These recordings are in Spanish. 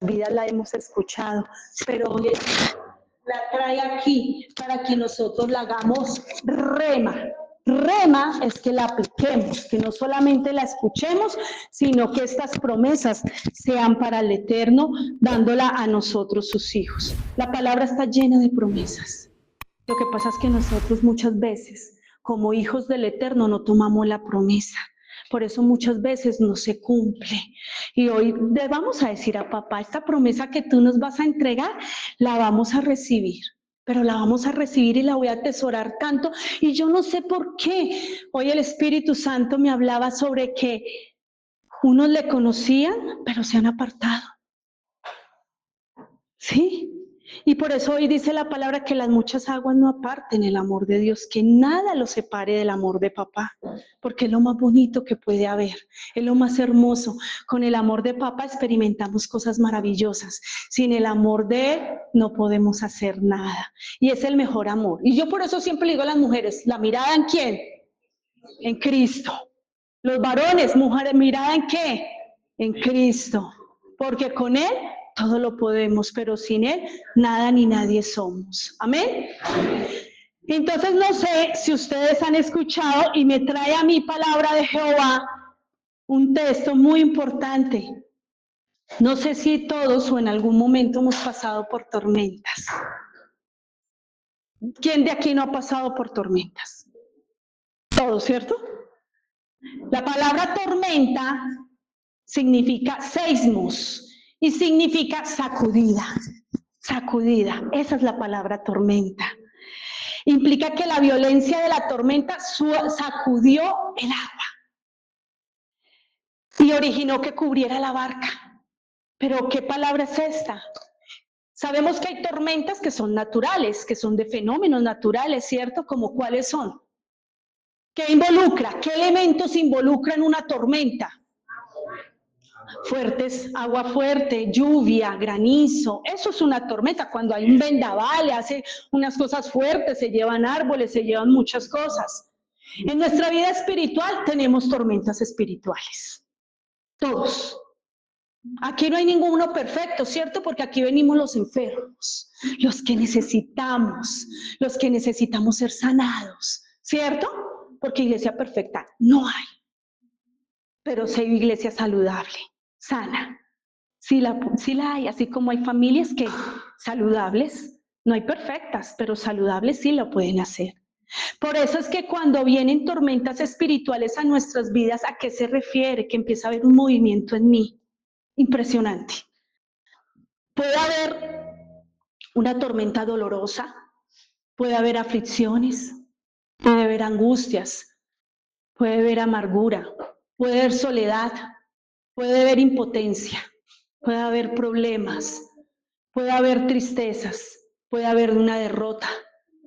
vida la hemos escuchado, pero hoy la trae aquí para que nosotros la hagamos rema. Rema es que la apliquemos, que no solamente la escuchemos, sino que estas promesas sean para el Eterno, dándola a nosotros sus hijos. La palabra está llena de promesas. Lo que pasa es que nosotros muchas veces, como hijos del Eterno, no tomamos la promesa. Por eso muchas veces no se cumple. Y hoy le vamos a decir a papá, esta promesa que tú nos vas a entregar, la vamos a recibir. Pero la vamos a recibir y la voy a atesorar tanto. Y yo no sé por qué. Hoy el Espíritu Santo me hablaba sobre que unos le conocían, pero se han apartado. ¿Sí? Y por eso hoy dice la palabra que las muchas aguas no aparten el amor de Dios, que nada lo separe del amor de papá, porque es lo más bonito que puede haber, es lo más hermoso. Con el amor de papá experimentamos cosas maravillosas. Sin el amor de él no podemos hacer nada. Y es el mejor amor. Y yo por eso siempre le digo a las mujeres, ¿la mirada en quién? En Cristo. Los varones, mujeres, ¿mirada en qué? En Cristo. Porque con él todo lo podemos, pero sin él nada ni nadie somos. Amén. Entonces no sé si ustedes han escuchado y me trae a mí palabra de Jehová un texto muy importante. No sé si todos o en algún momento hemos pasado por tormentas. ¿Quién de aquí no ha pasado por tormentas? Todos, ¿cierto? La palabra tormenta significa seismos y significa sacudida. Sacudida, esa es la palabra tormenta. Implica que la violencia de la tormenta sacudió el agua y originó que cubriera la barca. Pero ¿qué palabra es esta? Sabemos que hay tormentas que son naturales, que son de fenómenos naturales, ¿cierto? ¿Como cuáles son? ¿Qué involucra? ¿Qué elementos involucran una tormenta? Fuertes, agua fuerte, lluvia, granizo, eso es una tormenta. Cuando hay un vendaval, hace unas cosas fuertes, se llevan árboles, se llevan muchas cosas. En nuestra vida espiritual tenemos tormentas espirituales, todos. Aquí no hay ninguno perfecto, ¿cierto? Porque aquí venimos los enfermos, los que necesitamos ser sanados, ¿cierto? Porque iglesia perfecta no hay, pero sí hay iglesia saludable, sana. Sí la hay, así como hay familias que saludables, no hay perfectas, pero saludables sí lo pueden hacer. Por eso es que cuando vienen tormentas espirituales a nuestras vidas, ¿a qué se refiere? Que empieza a haber un movimiento en mí impresionante. Puede haber una tormenta dolorosa, puede haber aflicciones, puede haber angustias, puede haber amargura, puede haber soledad, puede haber impotencia, puede haber problemas, puede haber tristezas, puede haber una derrota,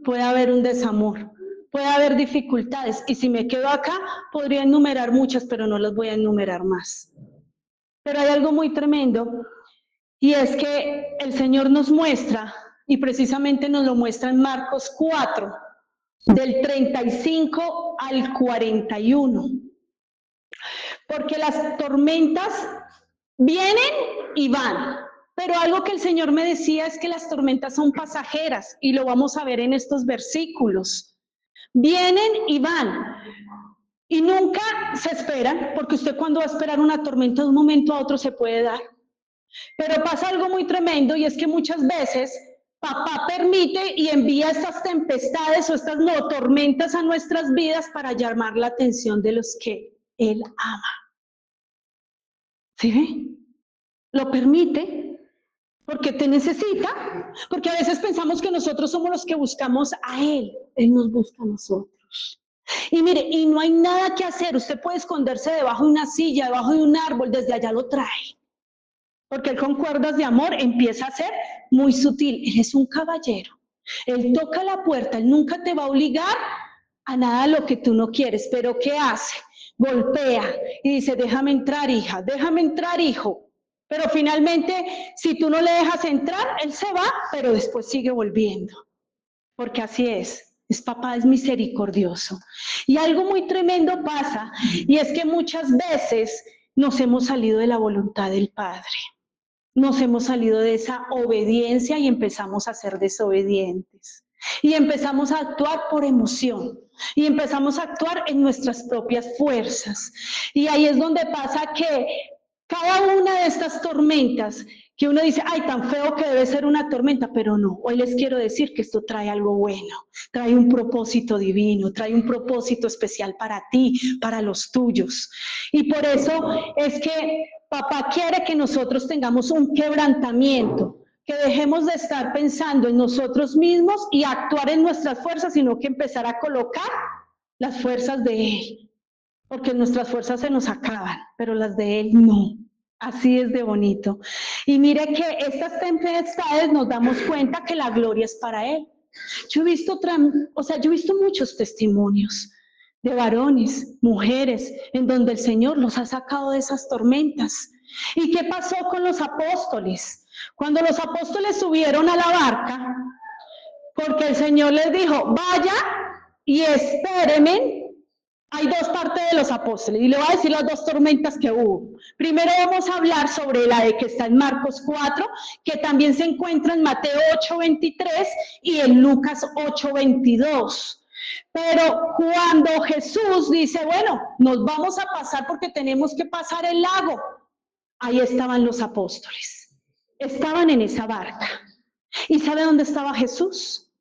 puede haber un desamor, puede haber dificultades. Y si me quedo acá, podría enumerar muchas, pero no las voy a enumerar más. Pero hay algo muy tremendo, y es que el Señor nos muestra, y precisamente nos lo muestra en Marcos 4, del 35 al 41. Porque las tormentas vienen y van. Pero algo que el Señor me decía es que las tormentas son pasajeras, y lo vamos a ver en estos versículos. Vienen y van, y nunca se esperan, porque usted cuando va a esperar una tormenta de un momento a otro se puede dar. Pero pasa algo muy tremendo, y es que muchas veces papá permite y envía estas tempestades o estas tormentas a nuestras vidas para llamar la atención de los que él ama. ¿Sí ve? Lo permite porque te necesita, porque a veces pensamos que nosotros somos los que buscamos a él nos busca a nosotros. Y mire, y no hay nada que hacer, usted puede esconderse debajo de una silla, debajo de un árbol, desde allá lo trae, porque él con cuerdas de amor empieza a ser muy sutil. Él es un caballero, él toca la puerta, él nunca te va a obligar a nada lo que tú no quieres, pero ¿qué hace? Golpea y dice, déjame entrar, hija, déjame entrar, hijo. Pero finalmente, si tú no le dejas entrar, él se va, pero después sigue volviendo, porque así es papá, es misericordioso. Y algo muy tremendo pasa, y es que muchas veces nos hemos salido de la voluntad del Padre. nos hemos salido de esa obediencia y empezamos a ser desobedientes. Y empezamos a actuar por emoción. Y empezamos a actuar en nuestras propias fuerzas. Y ahí es donde pasa que cada una de estas tormentas, que uno dice, ay, tan feo que debe ser una tormenta, pero no, hoy les quiero decir que esto trae algo bueno, trae un propósito divino, trae un propósito especial para ti, para los tuyos. Y por eso es que papá quiere que nosotros tengamos un quebrantamiento, que dejemos de estar pensando en nosotros mismos y actuar en nuestras fuerzas, sino que empezar a colocar las fuerzas de Él, porque nuestras fuerzas se nos acaban, pero las de Él no. Así es de bonito. Y mire que estas tempestades nos damos cuenta que la gloria es para Él. Yo he visto, yo he visto muchos testimonios de varones, mujeres, en donde el Señor los ha sacado de esas tormentas. ¿Y qué pasó con los apóstoles? Cuando los apóstoles subieron a la barca, porque el Señor les dijo, vaya y espérenme. Hay dos partes de los apóstoles y le voy a decir las dos tormentas que hubo. Primero vamos a hablar sobre la de que está en Marcos 4, que también se encuentra en Mateo 8:23 y en Lucas 8:22. Pero cuando Jesús dice, bueno, nos vamos a pasar porque tenemos que pasar el lago, ahí estaban los apóstoles. Estaban en esa barca. ¿Y sabe dónde estaba Jesús?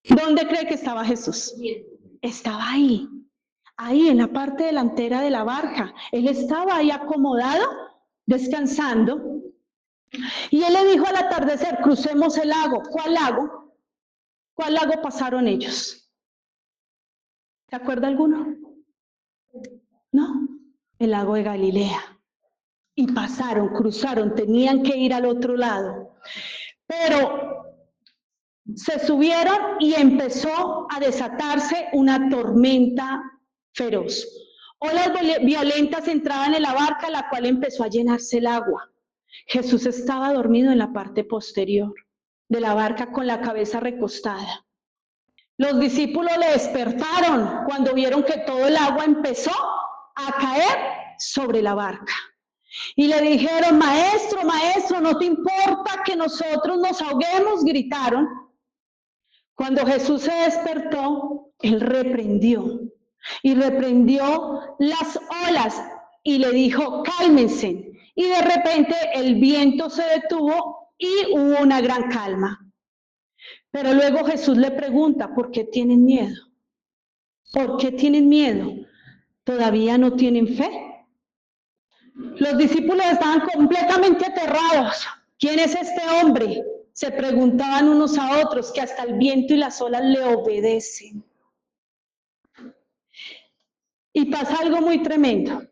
¿Dónde cree que estaba Jesús? Estaba ahí. Ahí en la parte delantera de la barca. Él estaba ahí acomodado, descansando. Y él le dijo al atardecer, crucemos el lago. ¿Cuál lago? ¿Cuál lago pasaron ellos? ¿Se acuerda alguno? No, el lago de Galilea. Y pasaron, cruzaron, tenían que ir al otro lado. Pero se subieron y empezó a desatarse una tormenta feroz. Olas violentas entraban en la barca, la cual empezó a llenarse el agua. Jesús estaba dormido en la parte posterior de la barca con la cabeza recostada. Los discípulos le despertaron cuando vieron que todo el agua empezó a caer sobre la barca. Y le dijeron, maestro, maestro, ¿no te importa que nosotros nos ahoguemos? Gritaron. Cuando Jesús se despertó, él reprendió las olas y le dijo, cálmense. Y de repente el viento se detuvo y hubo una gran calma. Pero luego Jesús le pregunta, ¿por qué tienen miedo? ¿Por qué tienen miedo? ¿Todavía no tienen fe? Los discípulos estaban completamente aterrados. ¿Quién es este hombre? Se preguntaban unos a otros, que hasta el viento y las olas le obedecen. Y pasa algo muy tremendo.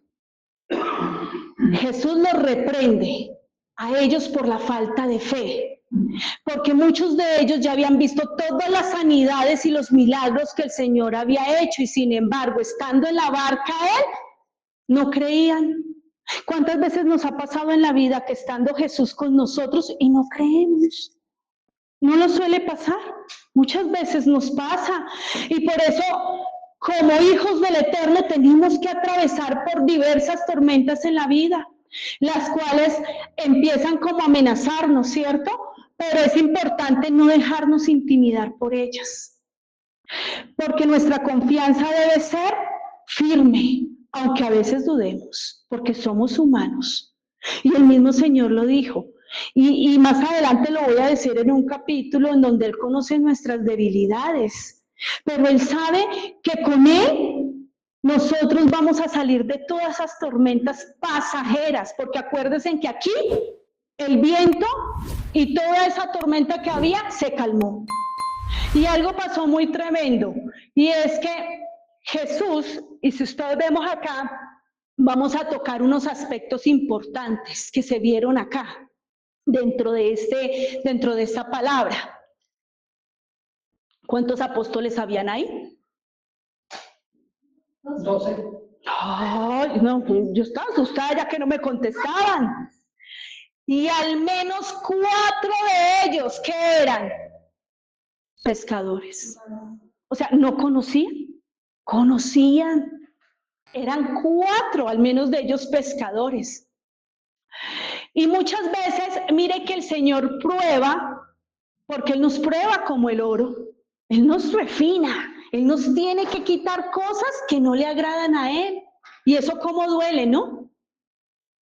Jesús los reprende a ellos por la falta de fe, porque muchos de ellos ya habían visto todas las sanidades y los milagros que el Señor había hecho, y sin embargo, estando en la barca Él, no creían. ¿Cuántas veces nos ha pasado en la vida que estando Jesús con nosotros y no creemos? No nos suele pasar, muchas veces nos pasa, y por eso, como hijos del Eterno, tenemos que atravesar por diversas tormentas en la vida, las cuales empiezan como a amenazarnos, ¿cierto? Pero es importante no dejarnos intimidar por ellas, porque nuestra confianza debe ser firme, aunque a veces dudemos, porque somos humanos. Y el mismo Señor lo dijo. Y más adelante lo voy a decir en un capítulo en donde Él conoce nuestras debilidades. Pero Él sabe que con Él nosotros vamos a salir de todas esas tormentas pasajeras. Porque acuérdense que aquí el viento y toda esa tormenta que había se calmó. Y algo pasó muy tremendo. Y es que Jesús, y si ustedes vemos acá, vamos a tocar unos aspectos importantes que se vieron acá, dentro de esta palabra. ¿Cuántos apóstoles habían ahí? 12. Ay, no, yo estaba asustada ya que no me contestaban. Y al menos 4 de ellos, ¿qué eran? Pescadores. O sea, no conocían. Eran 4, al menos de ellos pescadores. Y muchas veces, mire que el Señor prueba, porque Él nos prueba como el oro. Él nos refina, Él nos tiene que quitar cosas que no le agradan a Él. Y eso cómo duele, ¿no?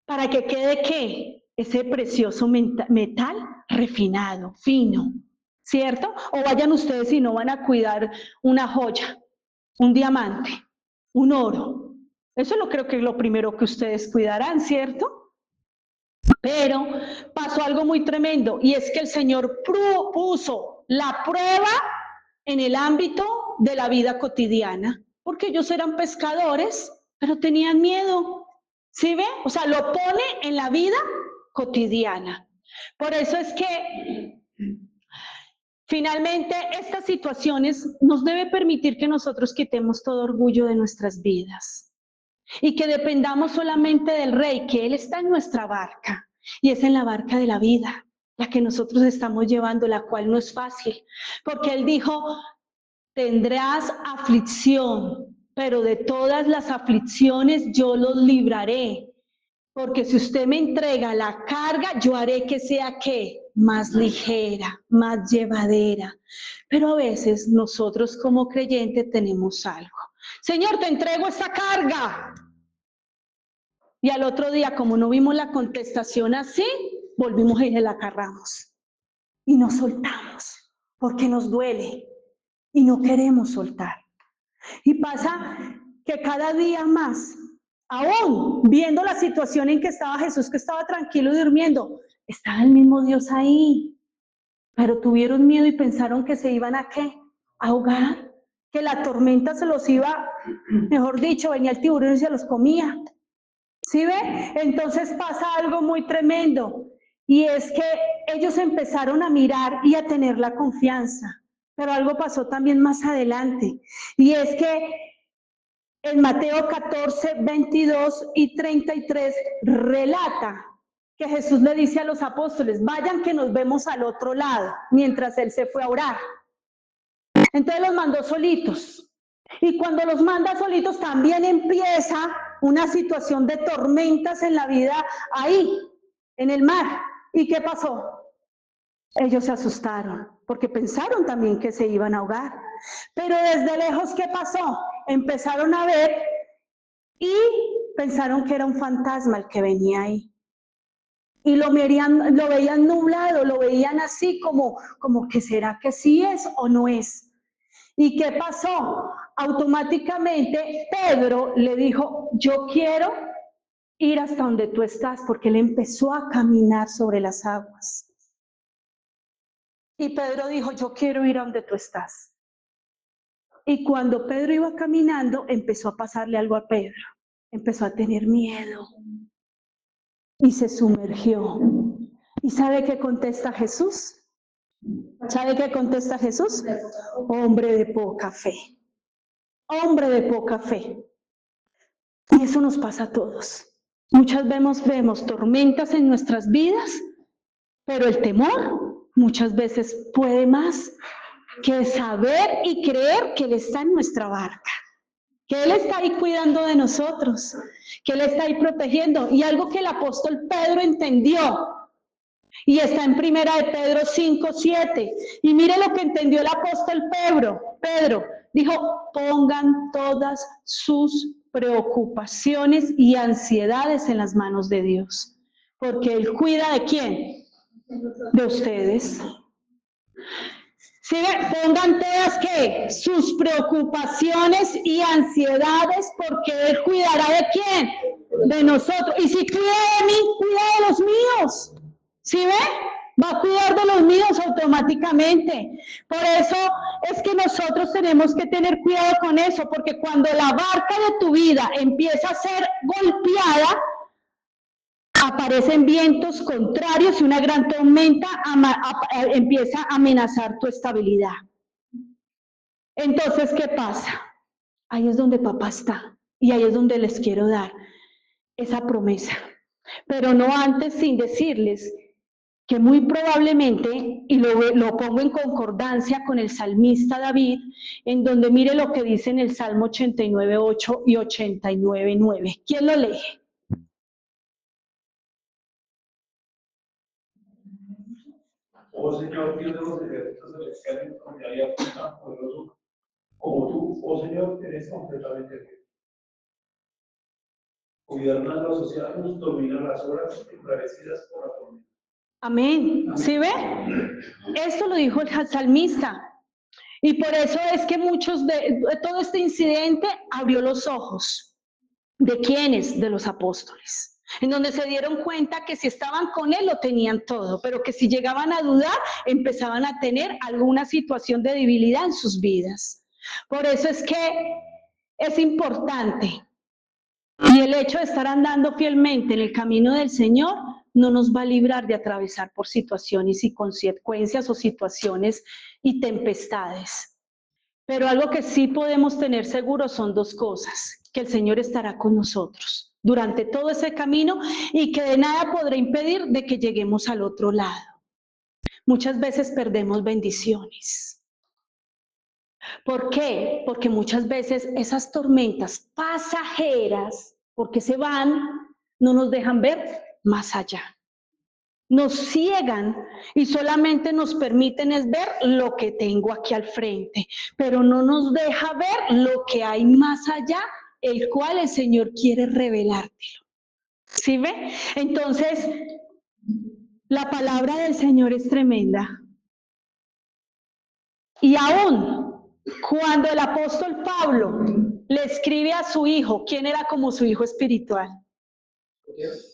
Para que quede, ¿qué? Ese precioso metal refinado, fino, ¿cierto? O vayan ustedes y no van a cuidar una joya, un diamante, un oro. Eso no creo que es lo primero que ustedes cuidarán, ¿cierto? Pero pasó algo muy tremendo y es que el Señor puso la prueba en el ámbito de la vida cotidiana, porque ellos eran pescadores, pero tenían miedo. ¿Sí ve? O sea, lo pone en la vida cotidiana. Por eso es que finalmente estas situaciones nos debe permitir que nosotros quitemos todo orgullo de nuestras vidas y que dependamos solamente del Rey, que Él está en nuestra barca y es en la barca de la vida, la que nosotros estamos llevando, la cual no es fácil, porque Él dijo, tendrás aflicción, pero de todas las aflicciones yo los libraré, porque si usted me entrega la carga, yo haré que sea ¿qué? Más ligera, más llevadera. Pero a veces nosotros como creyentes tenemos algo. Señor, te entrego esta carga. Y al otro día, como no vimos la contestación así, volvimos y la agarramos. Y nos soltamos, porque nos duele y no queremos soltar. Y pasa que cada día más, aún viendo la situación en que estaba Jesús, que estaba tranquilo y durmiendo, estaba el mismo Dios ahí. Pero tuvieron miedo y pensaron que se iban a ¿qué? A ahogar, que la tormenta se los iba, mejor dicho, venía el tiburón y se los comía. ¿Sí ve? Entonces pasa algo muy tremendo y es que ellos empezaron a mirar y a tener la confianza, pero algo pasó también más adelante y es que en Mateo 14, 22 y 33 relata que Jesús le dice a los apóstoles, vayan que nos vemos al otro lado, mientras él se fue a orar. Entonces los mandó solitos. Y cuando los manda solitos también empieza una situación de tormentas en la vida ahí, en el mar. ¿Y qué pasó? Ellos se asustaron porque pensaron también que se iban a ahogar. Pero desde lejos, ¿qué pasó? Empezaron a ver y pensaron que era un fantasma el que venía ahí. Y lo veían nublado, lo veían así como que será que sí es o no es. ¿Y qué pasó? Automáticamente Pedro le dijo, yo quiero ir hasta donde tú estás, porque él empezó a caminar sobre las aguas. Y Pedro dijo, yo quiero ir a donde tú estás. Y cuando Pedro iba caminando, empezó a pasarle algo a Pedro. Empezó a tener miedo y se sumergió. ¿Y sabe qué contesta Jesús? ¿Sabe qué contesta Jesús? Hombre de poca fe. Hombre de poca fe. Y eso nos pasa a todos. Muchas veces vemos tormentas en nuestras vidas, pero el temor muchas veces puede más que saber y creer que Él está en nuestra barca, que Él está ahí cuidando de nosotros, que Él está ahí protegiendo. Y algo que el apóstol Pedro entendió, y está en primera de Pedro 5, 7. Y mire lo que entendió el apóstol Pedro dijo, pongan todas sus preocupaciones y ansiedades en las manos de Dios. Porque Él cuida ¿de quién? De ustedes. ¿Sí? Pongan todas ¿qué? Sus preocupaciones y ansiedades porque Él cuidará ¿de quién? De nosotros. Y si cuida de mí, cuida de los míos. ¿Sí ve? Va a cuidar de los míos automáticamente. Por eso es que nosotros tenemos que tener cuidado con eso, porque cuando la barca de tu vida empieza a ser golpeada, aparecen vientos contrarios y una gran tormenta empieza a amenazar tu estabilidad. Entonces, ¿qué pasa? Ahí es donde papá está y ahí es donde les quiero dar esa promesa. Pero no antes sin decirles que muy probablemente, y lo pongo en concordancia con el salmista David, en donde mire lo que dice en el Salmo 89:8 y 89:9. ¿Quién lo lee? Oh Señor, Dios de los ejércitos celestiales, donde hay alguien tan poderoso como tú, oh Señor, eres completamente bien. Gobierna los océanos, domina las horas encarecidas por la tormenta. Amén. ¿Sí ve? Esto lo dijo el salmista. Y por eso es que muchos de todo este incidente abrió los ojos. ¿De quiénes? De los apóstoles. En donde se dieron cuenta que si estaban con él lo tenían todo, pero que si llegaban a dudar, empezaban a tener alguna situación de debilidad en sus vidas. Por eso es que es importante. Y el hecho de estar andando fielmente en el camino del Señor no nos va a librar de atravesar por situaciones y consecuencias o situaciones y tempestades. Pero algo que sí podemos tener seguro son dos cosas, que el Señor estará con nosotros durante todo ese camino y que de nada podrá impedir de que lleguemos al otro lado. Muchas veces perdemos bendiciones. ¿Por qué? Porque muchas veces esas tormentas pasajeras, porque se van, no nos dejan ver más allá. Nos ciegan y solamente nos permiten es ver lo que tengo aquí al frente, pero no nos deja ver lo que hay más allá, el cual el Señor quiere revelártelo. ¿Sí ve? Entonces, la palabra del Señor es tremenda. Y aún cuando el apóstol Pablo le escribe a su hijo, ¿quién era como su hijo espiritual?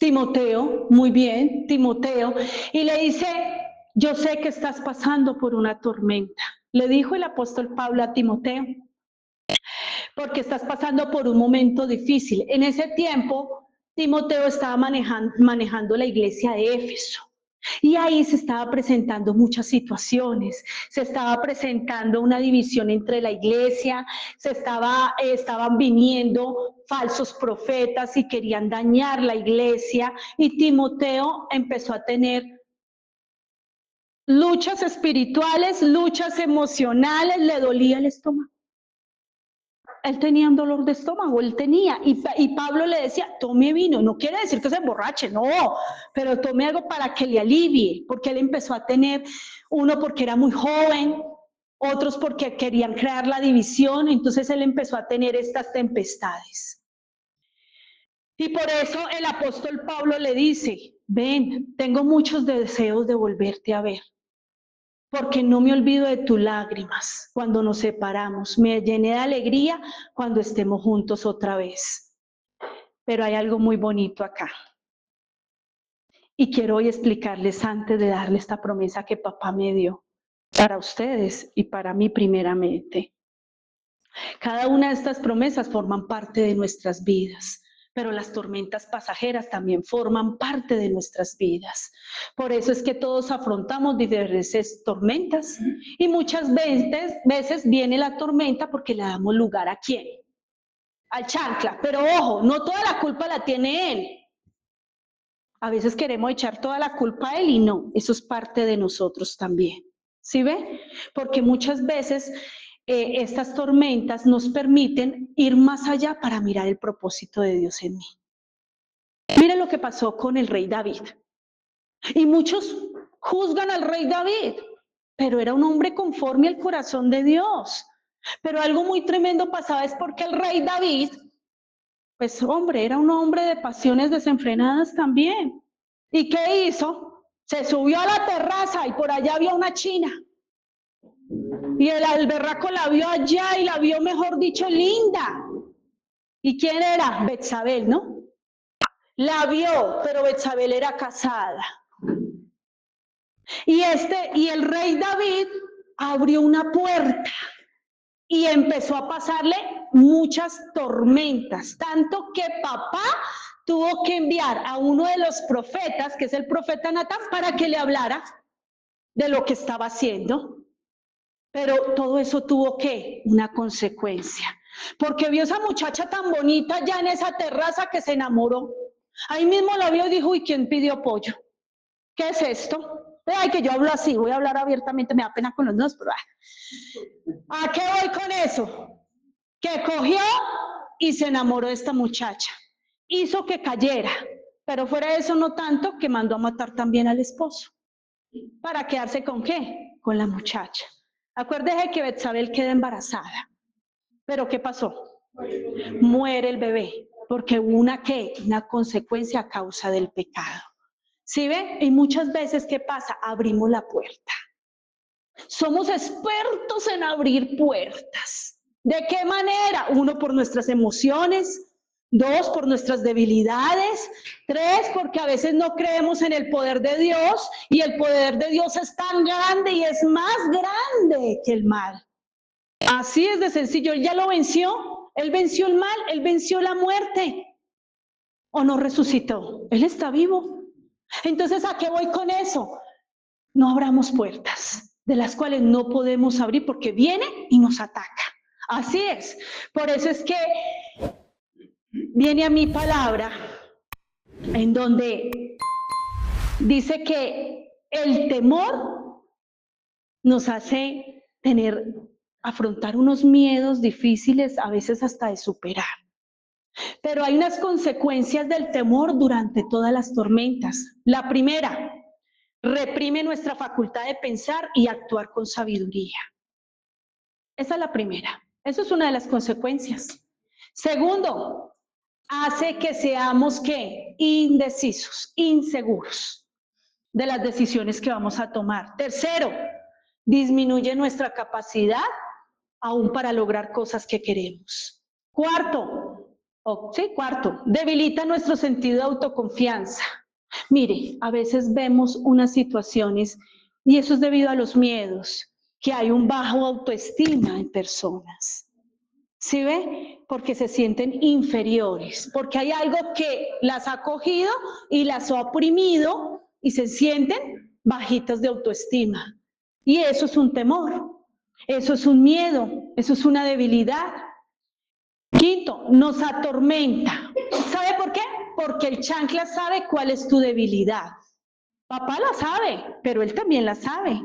Timoteo, muy bien, Timoteo, y le dice, yo sé que estás pasando por una tormenta. Le dijo el apóstol Pablo a Timoteo, porque estás pasando por un momento difícil. En ese tiempo, Timoteo estaba manejando la iglesia de Éfeso. Y ahí se estaba presentando muchas situaciones, se estaba presentando una división entre la iglesia, estaban viniendo falsos profetas y querían dañar la iglesia, y Timoteo empezó a tener luchas espirituales, luchas emocionales, le dolía el estómago. Él tenía un dolor de estómago, y Pablo le decía, tome vino, no quiere decir que se emborrache, no, pero tome algo para que le alivie, porque él empezó a tener, uno porque era muy joven, otros porque querían crear la división, entonces él empezó a tener estas tempestades. Y por eso el apóstol Pablo le dice, ven, tengo muchos deseos de volverte a ver, porque no me olvido de tus lágrimas cuando nos separamos, me llené de alegría cuando estemos juntos otra vez. Pero hay algo muy bonito acá. Y quiero hoy explicarles antes de darle esta promesa que papá me dio, para ustedes y para mí primeramente. Cada una de estas promesas forman parte de nuestras vidas, pero las tormentas pasajeras también forman parte de nuestras vidas. Por eso es que todos afrontamos diversas tormentas y muchas veces viene la tormenta porque le damos lugar ¿a quién? Al chancla. Pero ojo, no toda la culpa la tiene él. A veces queremos echar toda la culpa a él y no, eso es parte de nosotros también. ¿Sí ve? Porque muchas veces estas tormentas nos permiten ir más allá para mirar el propósito de Dios en mí. Mire lo que pasó con el rey David. Y muchos juzgan al rey David, pero era un hombre conforme al corazón de Dios. Pero algo muy tremendo pasaba es porque el rey David, pues hombre, era un hombre de pasiones desenfrenadas también. ¿Y qué hizo? Se subió a la terraza y por allá había una china. Y el berraco la vio allá y la vio, mejor dicho, linda. ¿Y quién era? Betsabé, ¿no? La vio, pero Betsabé era casada. Y el rey David abrió una puerta y empezó a pasarle muchas tormentas, tanto que papá tuvo que enviar a uno de los profetas, que es el profeta Natán, para que le hablara de lo que estaba haciendo. Pero todo eso tuvo ¿qué? Una consecuencia. Porque vio esa muchacha tan bonita ya en esa terraza que se enamoró. Ahí mismo la vio y dijo, ¿y quién pidió pollo? ¿Qué es esto? Ay, que yo hablo así, voy a hablar abiertamente, me da pena con los dos, pero ¿a qué voy con eso? Que cogió y se enamoró de esta muchacha. Hizo que cayera, pero fuera de eso no tanto, que mandó a matar también al esposo. ¿Para quedarse con qué? Con la muchacha. Acuérdese que Betsabé queda embarazada. ¿Pero qué pasó? Muere el bebé, porque hubo una consecuencia a causa del pecado. ¿Sí ve? Y muchas veces, ¿qué pasa? Abrimos la puerta. Somos expertos en abrir puertas. ¿De qué manera? Uno, por nuestras emociones. Dos, por nuestras debilidades. Tres, porque a veces no creemos en el poder de Dios y el poder de Dios es tan grande y es más grande que el mal. Así es de sencillo, él ya lo venció. Él venció el mal, él venció la muerte. ¿O no resucitó? Él está vivo. Entonces, ¿a qué voy con eso? No abramos puertas de las cuales no podemos abrir porque viene y nos ataca. Así es. Por eso es que viene a mi palabra en donde dice que el temor nos hace afrontar unos miedos difíciles, a veces hasta de superar. Pero hay unas consecuencias del temor durante todas las tormentas. La primera, reprime nuestra facultad de pensar y actuar con sabiduría. Esa es la primera. Eso es una de las consecuencias. Segundo, hace que seamos ¿qué? Indecisos, inseguros de las decisiones que vamos a tomar. Tercero, disminuye nuestra capacidad aún para lograr cosas que queremos. Cuarto, debilita nuestro sentido de autoconfianza. Mire, a veces vemos unas situaciones y eso es debido a los miedos, que hay un bajo autoestima en personas. ¿Sí ve? Porque se sienten inferiores, porque hay algo que las ha cogido y las ha oprimido y se sienten bajitas de autoestima. Y eso es un temor, eso es un miedo, eso es una debilidad. Quinto, nos atormenta. ¿Sabe por qué? Porque el chancla sabe cuál es tu debilidad. Papá la sabe, pero él también la sabe.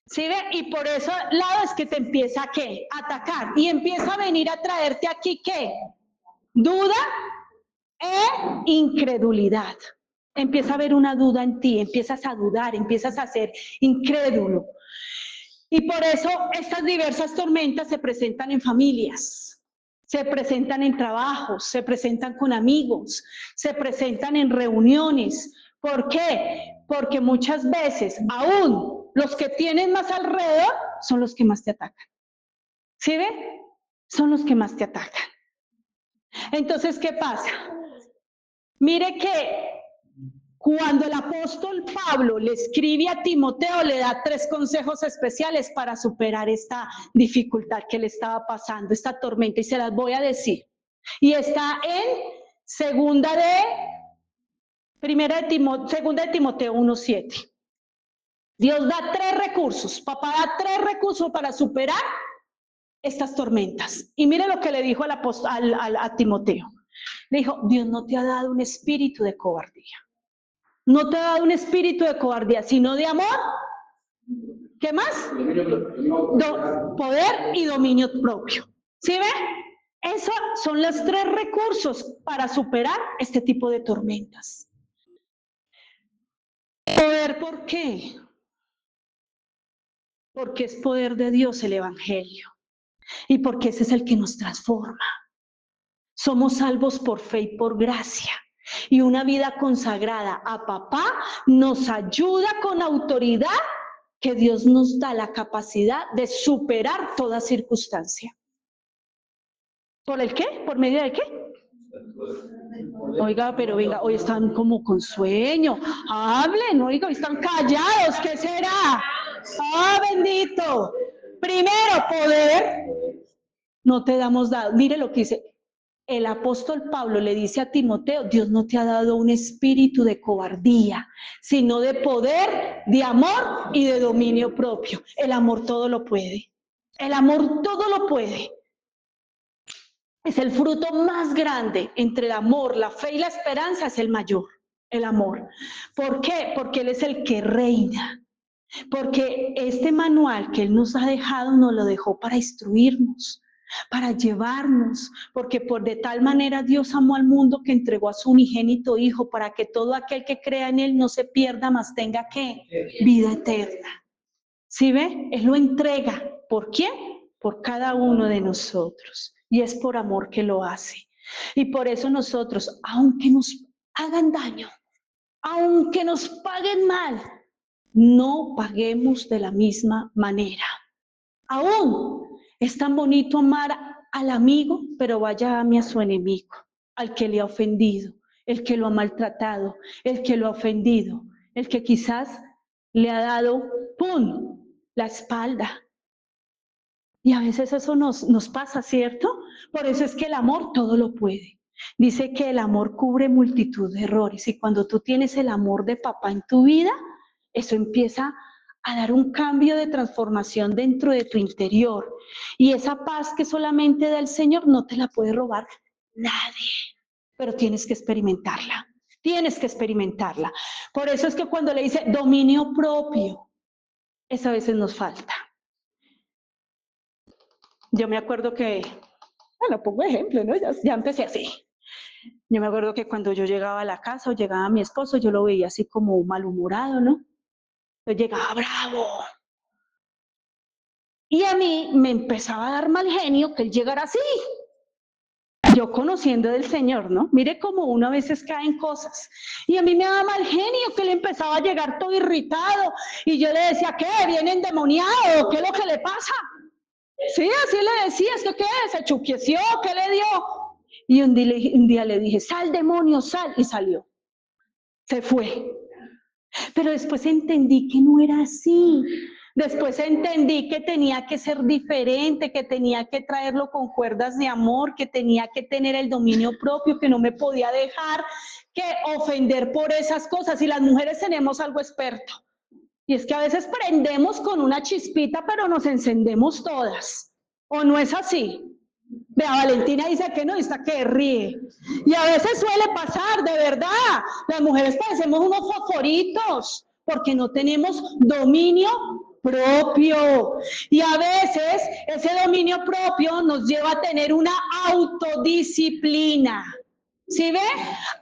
¿Sí ve? Y por eso lado es que te empieza ¿qué? A atacar y empieza a venir a traerte aquí ¿qué? Duda e incredulidad. Empieza a haber una duda en ti, empiezas a dudar, empiezas a ser incrédulo. Y por eso estas diversas tormentas se presentan en familias, se presentan en trabajos, se presentan con amigos, se presentan en reuniones. ¿Por qué? Porque muchas veces aún los que tienen más alrededor son los que más te atacan. ¿Sí ve? Son los que más te atacan. Entonces, ¿qué pasa? Mire que cuando el apóstol Pablo le escribe a Timoteo, le da 3 consejos especiales para superar esta dificultad que le estaba pasando, esta tormenta, y se las voy a decir. Y está en segunda de Timoteo 1:7. Dios da 3 recursos, papá da 3 recursos para superar estas tormentas. Y mire lo que le dijo a Timoteo. Le dijo, Dios no te ha dado un espíritu de cobardía. No te ha dado un espíritu de cobardía, sino de amor. ¿Qué más? Poder y dominio propio. ¿Sí ve? Esos son los 3 recursos para superar este tipo de tormentas. ¿Poder por qué? Porque es poder de Dios el Evangelio. Y porque ese es el que nos transforma. Somos salvos por fe y por gracia. Y una vida consagrada a papá nos ayuda con autoridad que Dios nos da la capacidad de superar toda circunstancia. ¿Por el qué? ¿Por medio de qué? Oiga, pero venga, hoy están como con sueño. Hablen, oiga, hoy están callados. ¿Qué será? ¡Ah, bendito! Primero, poder. No te damos dado. Mire lo que dice. El apóstol Pablo le dice a Timoteo, Dios no te ha dado un espíritu de cobardía, sino de poder, de amor y de dominio propio. El amor todo lo puede. El amor todo lo puede. Es el fruto más grande entre el amor, la fe y la esperanza, es el mayor, el amor. ¿Por qué? Porque Él es el que reina. Porque este manual que Él nos ha dejado, nos lo dejó para instruirnos, para llevarnos, porque por de tal manera Dios amó al mundo que entregó a su unigénito Hijo, para que todo aquel que crea en Él no se pierda, mas tenga ¿qué? Vida eterna. ¿Sí ve? Él lo entrega. ¿Por quién? Por cada uno de nosotros. Y es por amor que lo hace. Y por eso nosotros, aunque nos hagan daño, aunque nos paguen mal, no paguemos de la misma manera. Aún es tan bonito amar al amigo, pero vaya ame a su enemigo, al que le ha ofendido, el que lo ha maltratado, el que lo ha ofendido, el que quizás le ha dado, ¡pum!, la espalda. Y a veces eso nos pasa, ¿cierto? Por eso es que el amor todo lo puede. Dice que el amor cubre multitud de errores y cuando tú tienes el amor de papá en tu vida, eso empieza a dar un cambio de transformación dentro de tu interior. Y esa paz que solamente da el Señor no te la puede robar nadie, pero tienes que experimentarla. Tienes que experimentarla. Por eso es que cuando le dice dominio propio, eso a veces nos falta. Yo me acuerdo que, bueno, pongo ejemplo, ¿no? Ya empecé así. Yo me acuerdo que cuando yo llegaba a la casa o llegaba mi esposo, yo lo veía así como malhumorado, ¿no? Yo llegaba bravo. Y a mí me empezaba a dar mal genio que él llegara así. Yo conociendo del Señor, ¿no? Mire cómo uno a veces cae en cosas. Y a mí me daba mal genio que él empezaba a llegar todo irritado. Y yo le decía, ¿qué? ¿Viene endemoniado? ¿Qué es lo que le pasa? Sí, así le decía, ¿es que qué? ¿Se chuqueció? ¿Qué le dio? Y un día le dije, sal demonio, sal. Y salió. Se fue. Pero después entendí que no era así. Después entendí que tenía que ser diferente, que tenía que traerlo con cuerdas de amor, que tenía que tener el dominio propio, que no me podía dejar que ofender por esas cosas. Y las mujeres tenemos algo experto. Y es que a veces prendemos con una chispita, pero nos encendemos todas. ¿O no es así? Vea, Valentina dice que no, y está que ríe. Y a veces suele pasar, de verdad. Las mujeres parecemos unos fosforitos, porque no tenemos dominio propio. Y a veces ese dominio propio nos lleva a tener una autodisciplina. ¿Sí ve?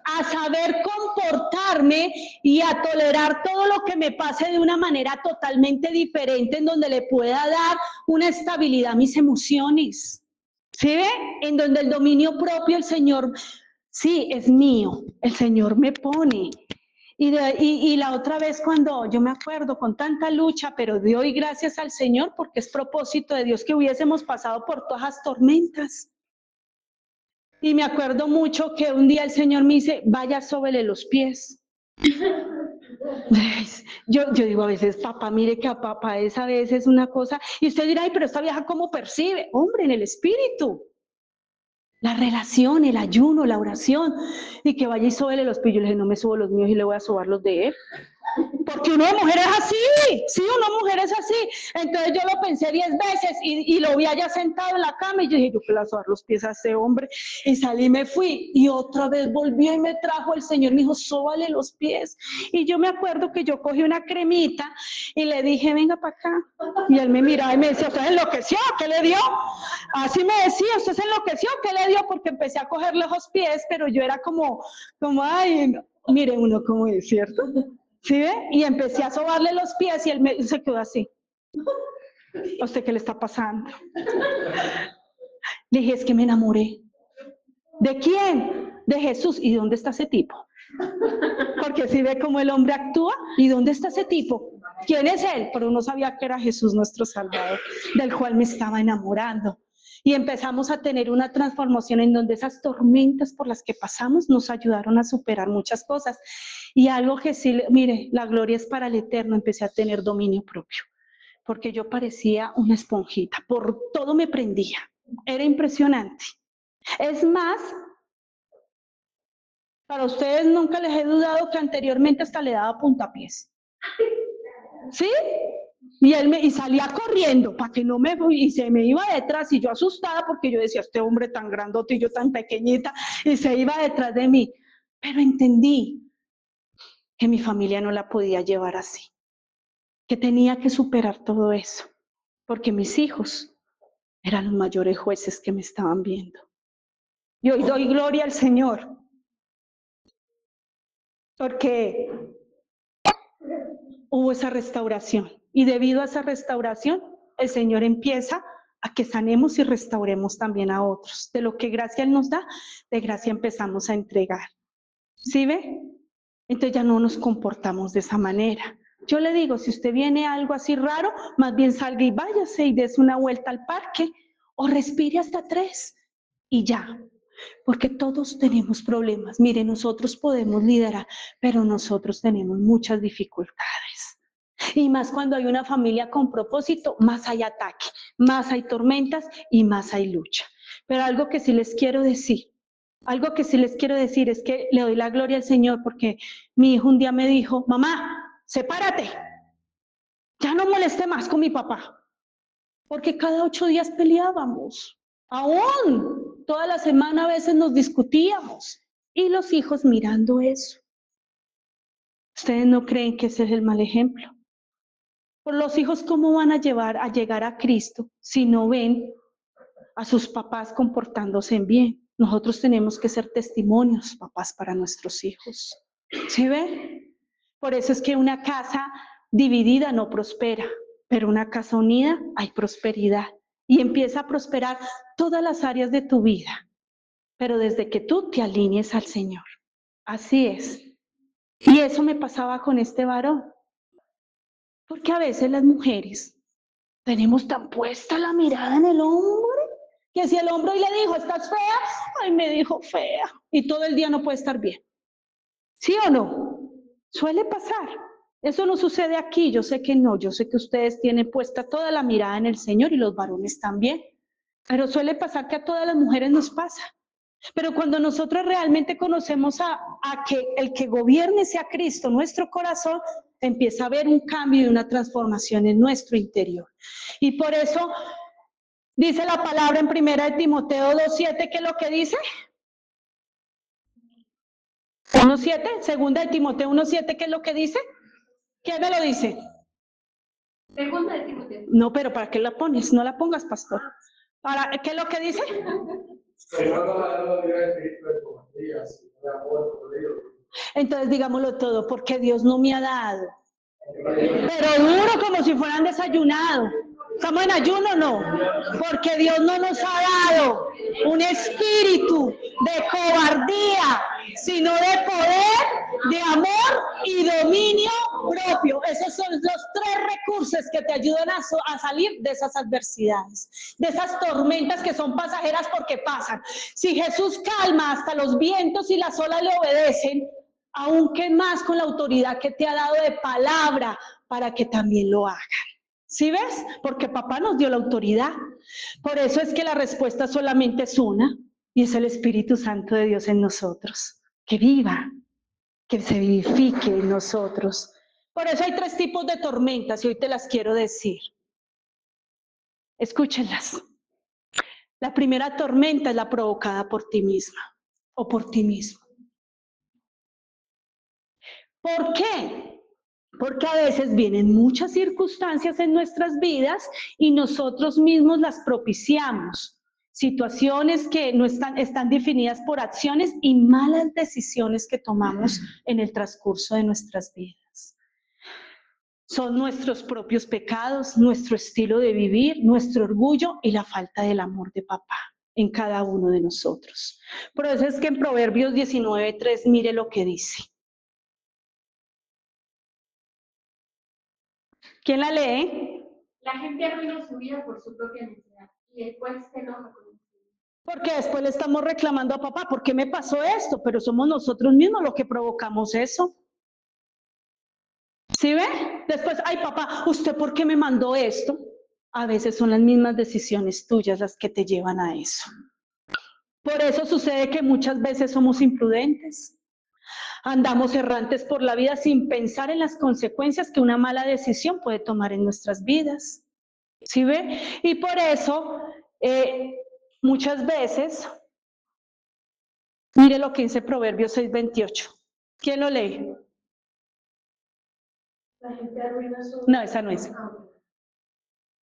A saber comportarme y a tolerar todo lo que me pase de una manera totalmente diferente, en donde le pueda dar una estabilidad a mis emociones. ¿Sí ve? En donde el dominio propio, el Señor, sí, es mío, el Señor me pone. Y la otra vez cuando yo me acuerdo con tanta lucha, pero doy gracias al Señor porque es propósito de Dios que hubiésemos pasado por todas las tormentas. Y me acuerdo mucho que un día el Señor me dice, vaya, sóbele los pies. Yo digo a veces, papá, mire que a papá es a veces una cosa, y usted dirá, ay, pero esta vieja ¿cómo percibe? Hombre, en el espíritu. La relación, el ayuno, la oración, y que vaya y sóbele los pies. Yo le dije, no me subo los míos y le voy a sobar los de él. Porque una mujer es así, sí, una mujer es así. Entonces yo lo pensé 10 veces y lo vi allá sentado en la cama y yo dije, yo que le voy a sobar los pies a este hombre. Y salí y me fui y otra vez volvió y me trajo el Señor, me dijo, sóbale los pies. Y yo me acuerdo que yo cogí una cremita y le dije, venga para acá. Y él me miraba y me decía, ¿usted se enloqueció? ¿Qué le dio? Así me decía, ¿usted se enloqueció? ¿Qué le dio? Porque empecé a cogerle los pies, pero yo era como ay, no. Mire uno como es, ¿cierto? ¿Sí ve? Y empecé a sobarle los pies y él se quedó así. ¿A usted qué le está pasando? Le dije, es que me enamoré. ¿De quién? De Jesús. ¿Y dónde está ese tipo? Porque si ve cómo el hombre actúa, ¿y dónde está ese tipo? ¿Quién es él? Pero no sabía que era Jesús nuestro Salvador, del cual me estaba enamorando. Y empezamos a tener una transformación en donde esas tormentas por las que pasamos nos ayudaron a superar muchas cosas. Y algo que sí, mire, la gloria es para el eterno, empecé a tener dominio propio, porque yo parecía una esponjita, por todo me prendía, era impresionante. Es más, para ustedes nunca les he dudado que anteriormente hasta le daba puntapiés. ¿Sí? Y salía corriendo para que no me y se me iba detrás y yo asustada porque yo decía, este hombre tan grandote y yo tan pequeñita y se iba detrás de mí. Pero entendí que mi familia no la podía llevar así, que tenía que superar todo eso, porque mis hijos eran los mayores jueces que me estaban viendo. Y hoy doy gloria al Señor, porque hubo esa restauración. Y debido a esa restauración, el Señor empieza a que sanemos y restauremos también a otros. De lo que gracia Él nos da, de gracia empezamos a entregar. ¿Sí ve? Entonces ya no nos comportamos de esa manera. Yo le digo, si usted viene algo así raro, más bien salga y váyase y des una vuelta al parque o respire hasta 3 y ya. Porque todos tenemos problemas. Mire, nosotros podemos liderar, pero nosotros tenemos muchas dificultades. Y más cuando hay una familia con propósito, más hay ataque, más hay tormentas y más hay lucha. Pero algo que sí les quiero decir, es que le doy la gloria al Señor porque mi hijo un día me dijo, mamá, sepárate, ya no moleste más con mi papá, porque cada 8 días peleábamos, aún toda la semana a veces nos discutíamos y los hijos mirando eso. ¿Ustedes no creen que ese es el mal ejemplo? Por los hijos, ¿cómo van a llegar a Cristo si no ven a sus papás comportándose bien? Nosotros tenemos que ser testimonios, papás, para nuestros hijos. ¿Sí ve? Por eso es que una casa dividida no prospera, pero una casa unida hay prosperidad. Y empieza a prosperar todas las áreas de tu vida, pero desde que tú te alinees al Señor. Así es. Y eso me pasaba con este varón. Porque a veces las mujeres tenemos tan puesta la mirada en el hombre, que si el hombre hoy le dijo, ¿estás fea? Ay, me dijo fea. Y todo el día no puede estar bien. ¿Sí o no? Suele pasar. Eso no sucede aquí, yo sé que no, yo sé que ustedes tienen puesta toda la mirada en el Señor y los varones también. Pero suele pasar que a todas las mujeres nos pasa. Pero cuando nosotros realmente conocemos a que el que gobierne sea Cristo, nuestro corazón, empieza a haber un cambio y una transformación en nuestro interior. Y por eso dice la palabra en 1 Timoteo 2:7, ¿qué es lo que dice? 1:7, 2 Timoteo 1:7, ¿qué es lo que dice? ¿Quién me lo dice? 2 Timoteo. No, pero ¿para qué la pones? No la pongas, pastor. ¿Qué es lo que dice? Entonces digámoslo todo, porque Dios no me ha dado. Pero duro como si fueran desayunados. ¿Estamos en ayuno o no? Porque Dios no nos ha dado un espíritu de cobardía, sino de poder, de amor y dominio propio. Esos son los 3 recursos que te ayudan a salir de esas adversidades, de esas tormentas que son pasajeras porque pasan. Si Jesús calma hasta los vientos y las olas le obedecen, aunque más con la autoridad que te ha dado de palabra para que también lo hagan. ¿Sí ves? Porque papá nos dio la autoridad. Por eso es que la respuesta solamente es una, y es el Espíritu Santo de Dios en nosotros, que viva, que se vivifique en nosotros. Por eso hay 3 tipos de tormentas y hoy te las quiero decir. Escúchenlas. La primera tormenta es la provocada por ti misma o por ti mismo. ¿Por qué? Porque a veces vienen muchas circunstancias en nuestras vidas y nosotros mismos las propiciamos. Situaciones que no están definidas por acciones y malas decisiones que tomamos en el transcurso de nuestras vidas. Son nuestros propios pecados, nuestro estilo de vivir, nuestro orgullo y la falta del amor de papá en cada uno de nosotros. Por eso es que en Proverbios 19:3, mire lo que dice. ¿Quién la lee? La gente arruina su vida por su propia necesidad y después se enoja con él. Porque después le estamos reclamando a papá, ¿por qué me pasó esto? Pero somos nosotros mismos los que provocamos eso. ¿Sí ve? Después, ay papá, ¿usted por qué me mandó esto? A veces son las mismas decisiones tuyas las que te llevan a eso. Por eso sucede que muchas veces somos imprudentes. Andamos errantes por la vida sin pensar en las consecuencias que una mala decisión puede tomar en nuestras vidas. ¿Sí ve? Y por eso, muchas veces, mire lo que dice Proverbios 6:28. ¿Quién lo lee? La gente arruina su vida. No, esa no es.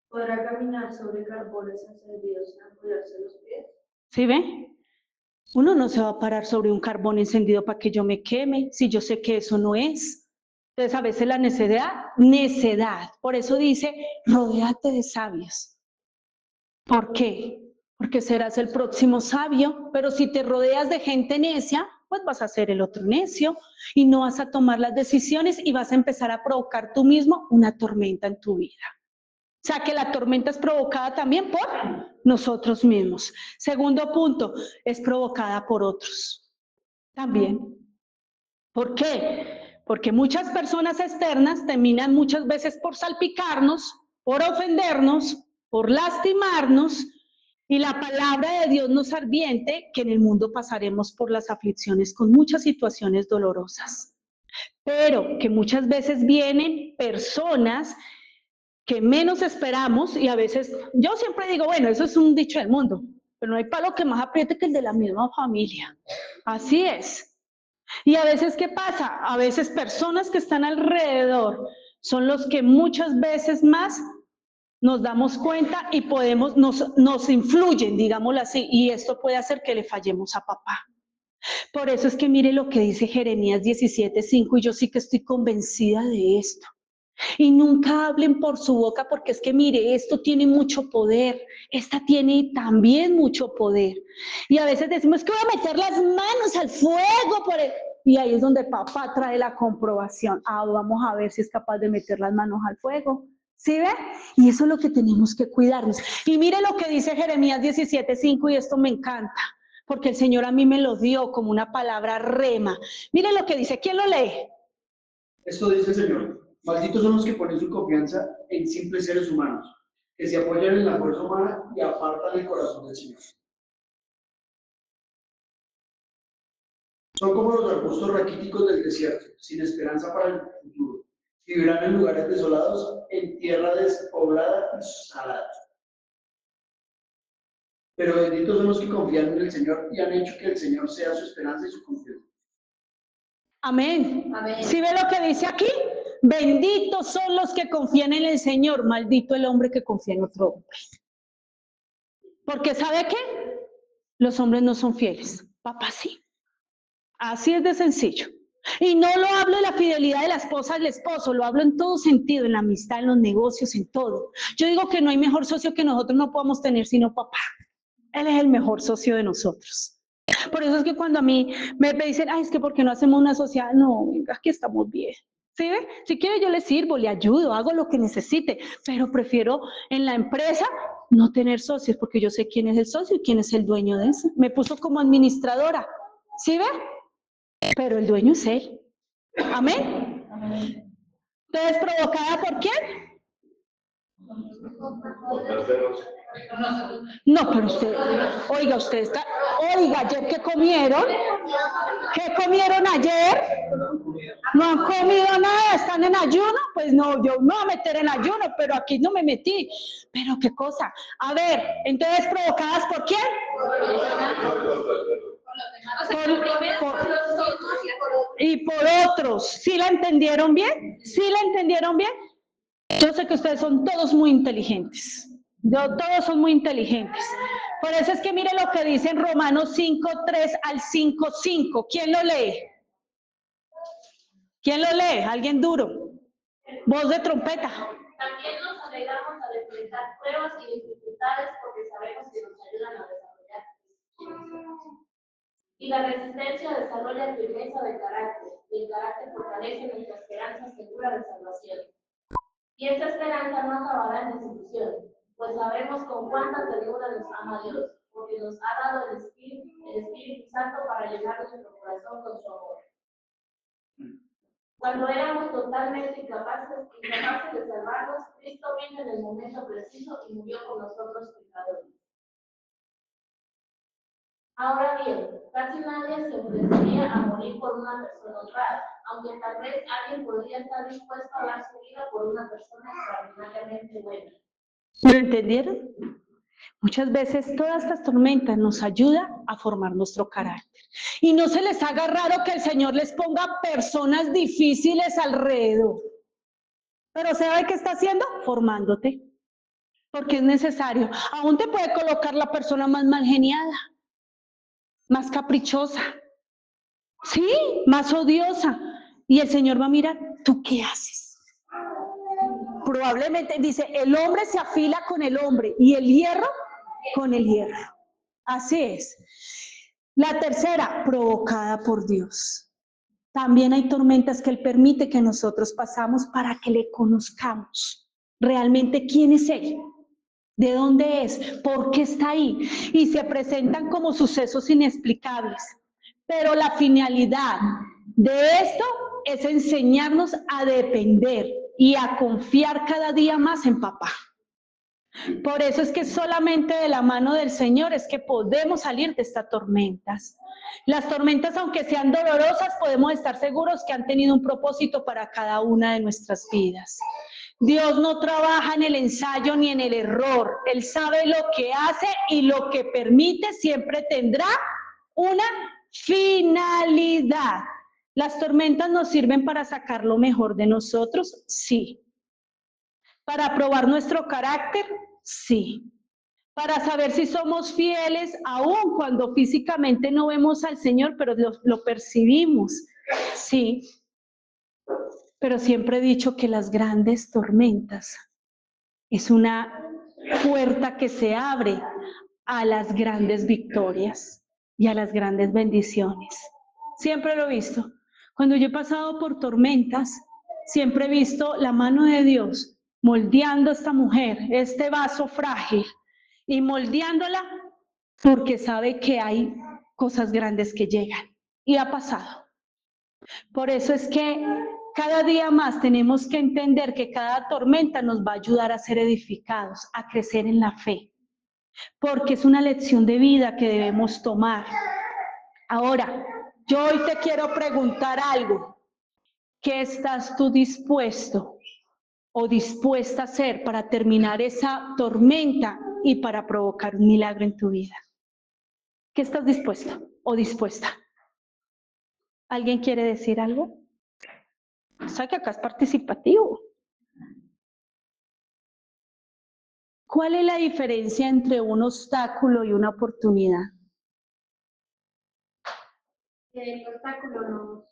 Podrá caminar sobre carbones encendidos sin apoyarse los pies. ¿Sí ve? Uno no se va a parar sobre un carbón encendido para que yo me queme, si yo sé que eso no es. Entonces a veces la necedad. Por eso dice, rodéate de sabios. ¿Por qué? Porque serás el próximo sabio, pero si te rodeas de gente necia, pues vas a ser el otro necio y no vas a tomar las decisiones y vas a empezar a provocar tú mismo una tormenta en tu vida. O sea que la tormenta es provocada también por nosotros mismos. Segundo punto, es provocada por otros. También. ¿Por qué? Porque muchas personas externas terminan muchas veces por salpicarnos, por ofendernos, por lastimarnos, y la palabra de Dios nos advierte que en el mundo pasaremos por las aflicciones con muchas situaciones dolorosas, pero que muchas veces vienen personas que menos esperamos y a veces, yo siempre digo, bueno, eso es un dicho del mundo, pero no hay palo que más apriete que el de la misma familia. Así es. Y a veces, ¿qué pasa? A veces personas que están alrededor son los que muchas veces más nos damos cuenta y nos influyen, digámoslo así, y esto puede hacer que le fallemos a papá. Por eso es que mire lo que dice Jeremías 17:5, y yo sí que estoy convencida de esto. Y nunca hablen por su boca, porque es que mire, esto tiene mucho poder, esta tiene también mucho poder. Y a veces decimos que voy a meter las manos al fuego y ahí es donde papá trae la comprobación. Vamos a ver si es capaz de meter las manos al fuego. ¿Sí ve? Y eso es lo que tenemos que cuidarnos. Y mire lo que dice Jeremías 17:5, y esto me encanta, porque el Señor a mí me lo dio como una palabra rema. Mire lo que dice, ¿quién lo lee? Esto dice el Señor. Malditos son los que ponen su confianza en simples seres humanos, que se apoyan en la fuerza humana y apartan el corazón del Señor. Son como los arbustos raquíticos del desierto, sin esperanza para el futuro. Vivirán en lugares desolados, en tierra despoblada y salada. Pero benditos son los que confían en el Señor y han hecho que el Señor sea su esperanza y su confianza. Amén. Amén. ¿Sí ve lo que dice aquí? Benditos son los que confían en el Señor, maldito el hombre que confía en otro hombre. Porque ¿sabe qué? Los hombres no son fieles, papá sí. Así es de sencillo. Y no lo hablo de la fidelidad de la esposa al esposo, lo hablo en todo sentido, en la amistad, en los negocios, en todo. Yo digo que no hay mejor socio que nosotros no podamos tener sino papá. Él es el mejor socio de nosotros. Por eso es que cuando a mí me dicen, ay, es que ¿por qué no hacemos una sociedad? No, venga, aquí estamos bien. ¿Sí ve? Si quiere yo le sirvo, le ayudo, hago lo que necesite, pero prefiero en la empresa no tener socios, porque yo sé quién es el socio y quién es el dueño de eso. Me puso como administradora, ¿sí ve? Pero el dueño es él. ¿Amén? Entonces, ¿provocada por quién? Por terceros. No, pero usted está, ayer ¿qué comieron? ¿Qué comieron ayer? ¿No han comido nada? ¿Están en ayuno? Pues no, yo me voy a meter en ayuno, pero aquí no me metí. Pero qué cosa. A ver, entonces, ¿provocadas por quién? Y por otros. ¿Sí la entendieron bien? ¿Sí la entendieron bien? Yo sé que ustedes son todos muy inteligentes. Todos son muy inteligentes. Por eso es que mire lo que dice en Romanos 5:3 al 5:5. ¿Quién lo lee? ¿Quién lo lee? ¿Alguien duro? Voz de trompeta. También nos alegramos al enfrentar pruebas y dificultades porque sabemos que nos ayudan a desarrollar. Y la resistencia desarrolla firmeza de carácter, y el carácter fortalece nuestra esperanza segura de salvación. Y esta esperanza no acabará en desilusión, pues sabemos con cuánta ternura nos ama Dios, porque nos ha dado el Espíritu Santo para llenar nuestro corazón con su amor. Cuando éramos totalmente incapaces de salvarnos, Cristo vino en el momento preciso y murió por nosotros pecadores. Ahora bien, casi nadie se ofrecería a morir por una persona honrada, aunque tal vez alguien podría estar dispuesto a dar su vida por una persona extraordinariamente buena. ¿Lo entendieron? Muchas veces todas estas tormentas nos ayudan a formar nuestro carácter. Y no se les haga raro que el Señor les ponga personas difíciles alrededor. Pero ¿sabe qué está haciendo? Formándote. porque es necesario. Aún te puede colocar la persona más mal geniada, más caprichosa, sí, más odiosa. Y el Señor va a mirar, ¿tú qué haces? Probablemente dice, el hombre se afila con el hombre y el hierro con el hierro. Así es. La tercera, provocada por Dios. También hay tormentas que Él permite que nosotros pasamos para que le conozcamos realmente quién es Él, de dónde es, por qué está ahí. Y se presentan como sucesos inexplicables. Pero la finalidad de esto es enseñarnos a depender y a confiar cada día más en papá. Por eso es que solamente de la mano del Señor es que podemos salir de estas tormentas. Las tormentas, aunque sean dolorosas, podemos estar seguros que han tenido un propósito para cada una de nuestras vidas. Dios no trabaja en el ensayo ni en el error. Él sabe lo que hace y lo que permite siempre tendrá una finalidad. ¿Las tormentas nos sirven para sacar lo mejor de nosotros? Sí. ¿Para probar nuestro carácter? Sí. ¿Para saber si somos fieles aún cuando físicamente no vemos al Señor, pero lo percibimos? Sí. Pero siempre he dicho que las grandes tormentas es una puerta que se abre a las grandes victorias y a las grandes bendiciones. Siempre lo he visto. Cuando yo he pasado por tormentas, siempre he visto la mano de Dios moldeando a esta mujer, este vaso frágil, y moldeándola porque sabe que hay cosas grandes que llegan. Y ha pasado. Por eso es que cada día más tenemos que entender que cada tormenta nos va a ayudar a ser edificados, a crecer en la fe, porque es una lección de vida que debemos tomar. Ahora, yo hoy te quiero preguntar algo. ¿Qué estás tú dispuesto o dispuesta a hacer para terminar esa tormenta y para provocar un milagro en tu vida? ¿Qué estás dispuesto o dispuesta? ¿Alguien quiere decir algo? O sea que acá es participativo. ¿Cuál es la diferencia entre un obstáculo y una oportunidad? El obstáculo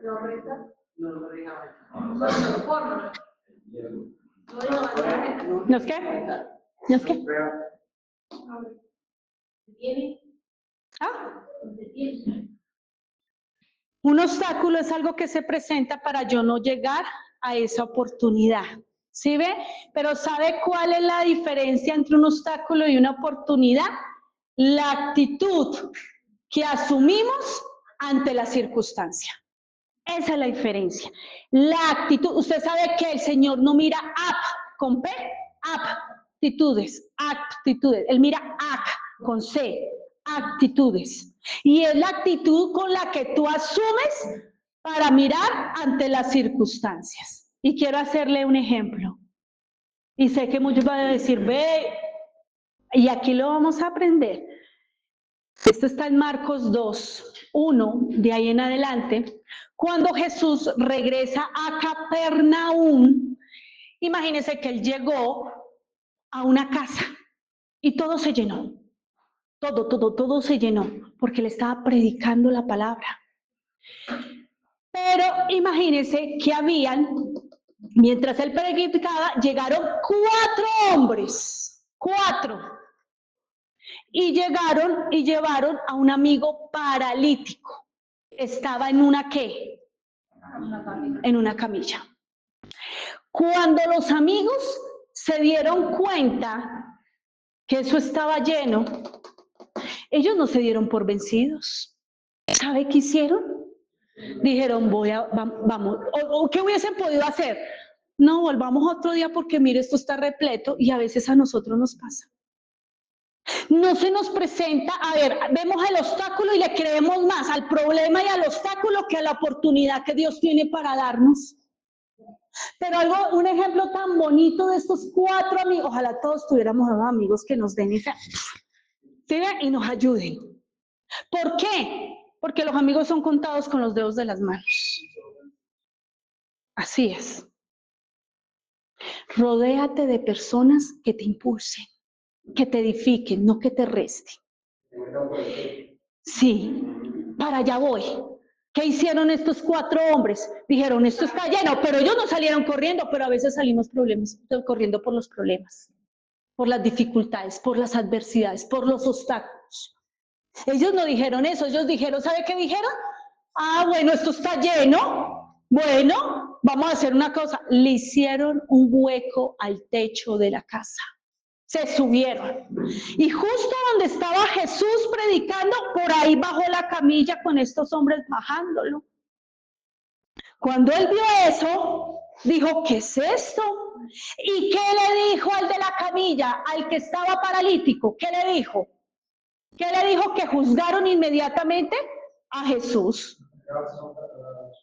nos reta, nos forma. ¿Nos qué? ¿Nos qué? ¿Ah? Un obstáculo es algo que se presenta para yo no llegar a esa oportunidad. ¿Sí ve? Pero ¿sabe cuál es la diferencia entre un obstáculo y una oportunidad? La actitud que asumimos ante la circunstancia. Esa es la diferencia. La actitud, usted sabe que el Señor no mira con P, actitudes. Él mira con C, actitudes. Y es la actitud con la que tú asumes para mirar ante las circunstancias. Y quiero hacerle un ejemplo. Y sé que muchos van a decir, ve, y aquí lo vamos a aprender. Esto está en Marcos 2:1, de ahí en adelante. Cuando Jesús regresa a Capernaum, imagínense que él llegó a una casa y todo se llenó. Todo se llenó, porque le estaba predicando la palabra. Pero imagínense que mientras él predicaba, llegaron 4 hombres, 4. Y llegaron y llevaron a un amigo paralítico. Estaba en una ¿qué? En una camilla. Cuando los amigos se dieron cuenta que eso estaba lleno, ellos no se dieron por vencidos. ¿Sabe qué hicieron? Dijeron, vamos, o ¿qué hubiesen podido hacer? No, volvamos otro día porque mire, esto está repleto, y a veces a nosotros nos pasa. No se nos presenta, vemos el obstáculo y le creemos más al problema y al obstáculo que a la oportunidad que Dios tiene para darnos. Pero un ejemplo tan bonito de estos 4 amigos, ojalá todos tuviéramos amigos que nos den esa, ¿sí? Y nos ayuden. ¿Por qué? Porque los amigos son contados con los dedos de las manos. Así es. Rodéate de personas que te impulsen, que te edifiquen, no que te resten. Sí, para allá voy. ¿Qué hicieron estos 4 hombres? Dijeron, esto está lleno, pero ellos no salieron corriendo, pero a veces salimos corriendo por los problemas, por las dificultades, por las adversidades, por los obstáculos. Ellos no dijeron eso, ellos dijeron, ¿sabe qué dijeron? Ah, bueno, esto está lleno, bueno, vamos a hacer una cosa. Le hicieron un hueco al techo de la casa. Se subieron. Y justo donde estaba Jesús predicando, por ahí bajó la camilla con estos hombres bajándolo. Cuando él vio eso, dijo, ¿qué es esto? ¿Y qué le dijo al de la camilla, al que estaba paralítico? ¿Qué le dijo? ¿Qué le dijo? Que juzgaron inmediatamente a Jesús.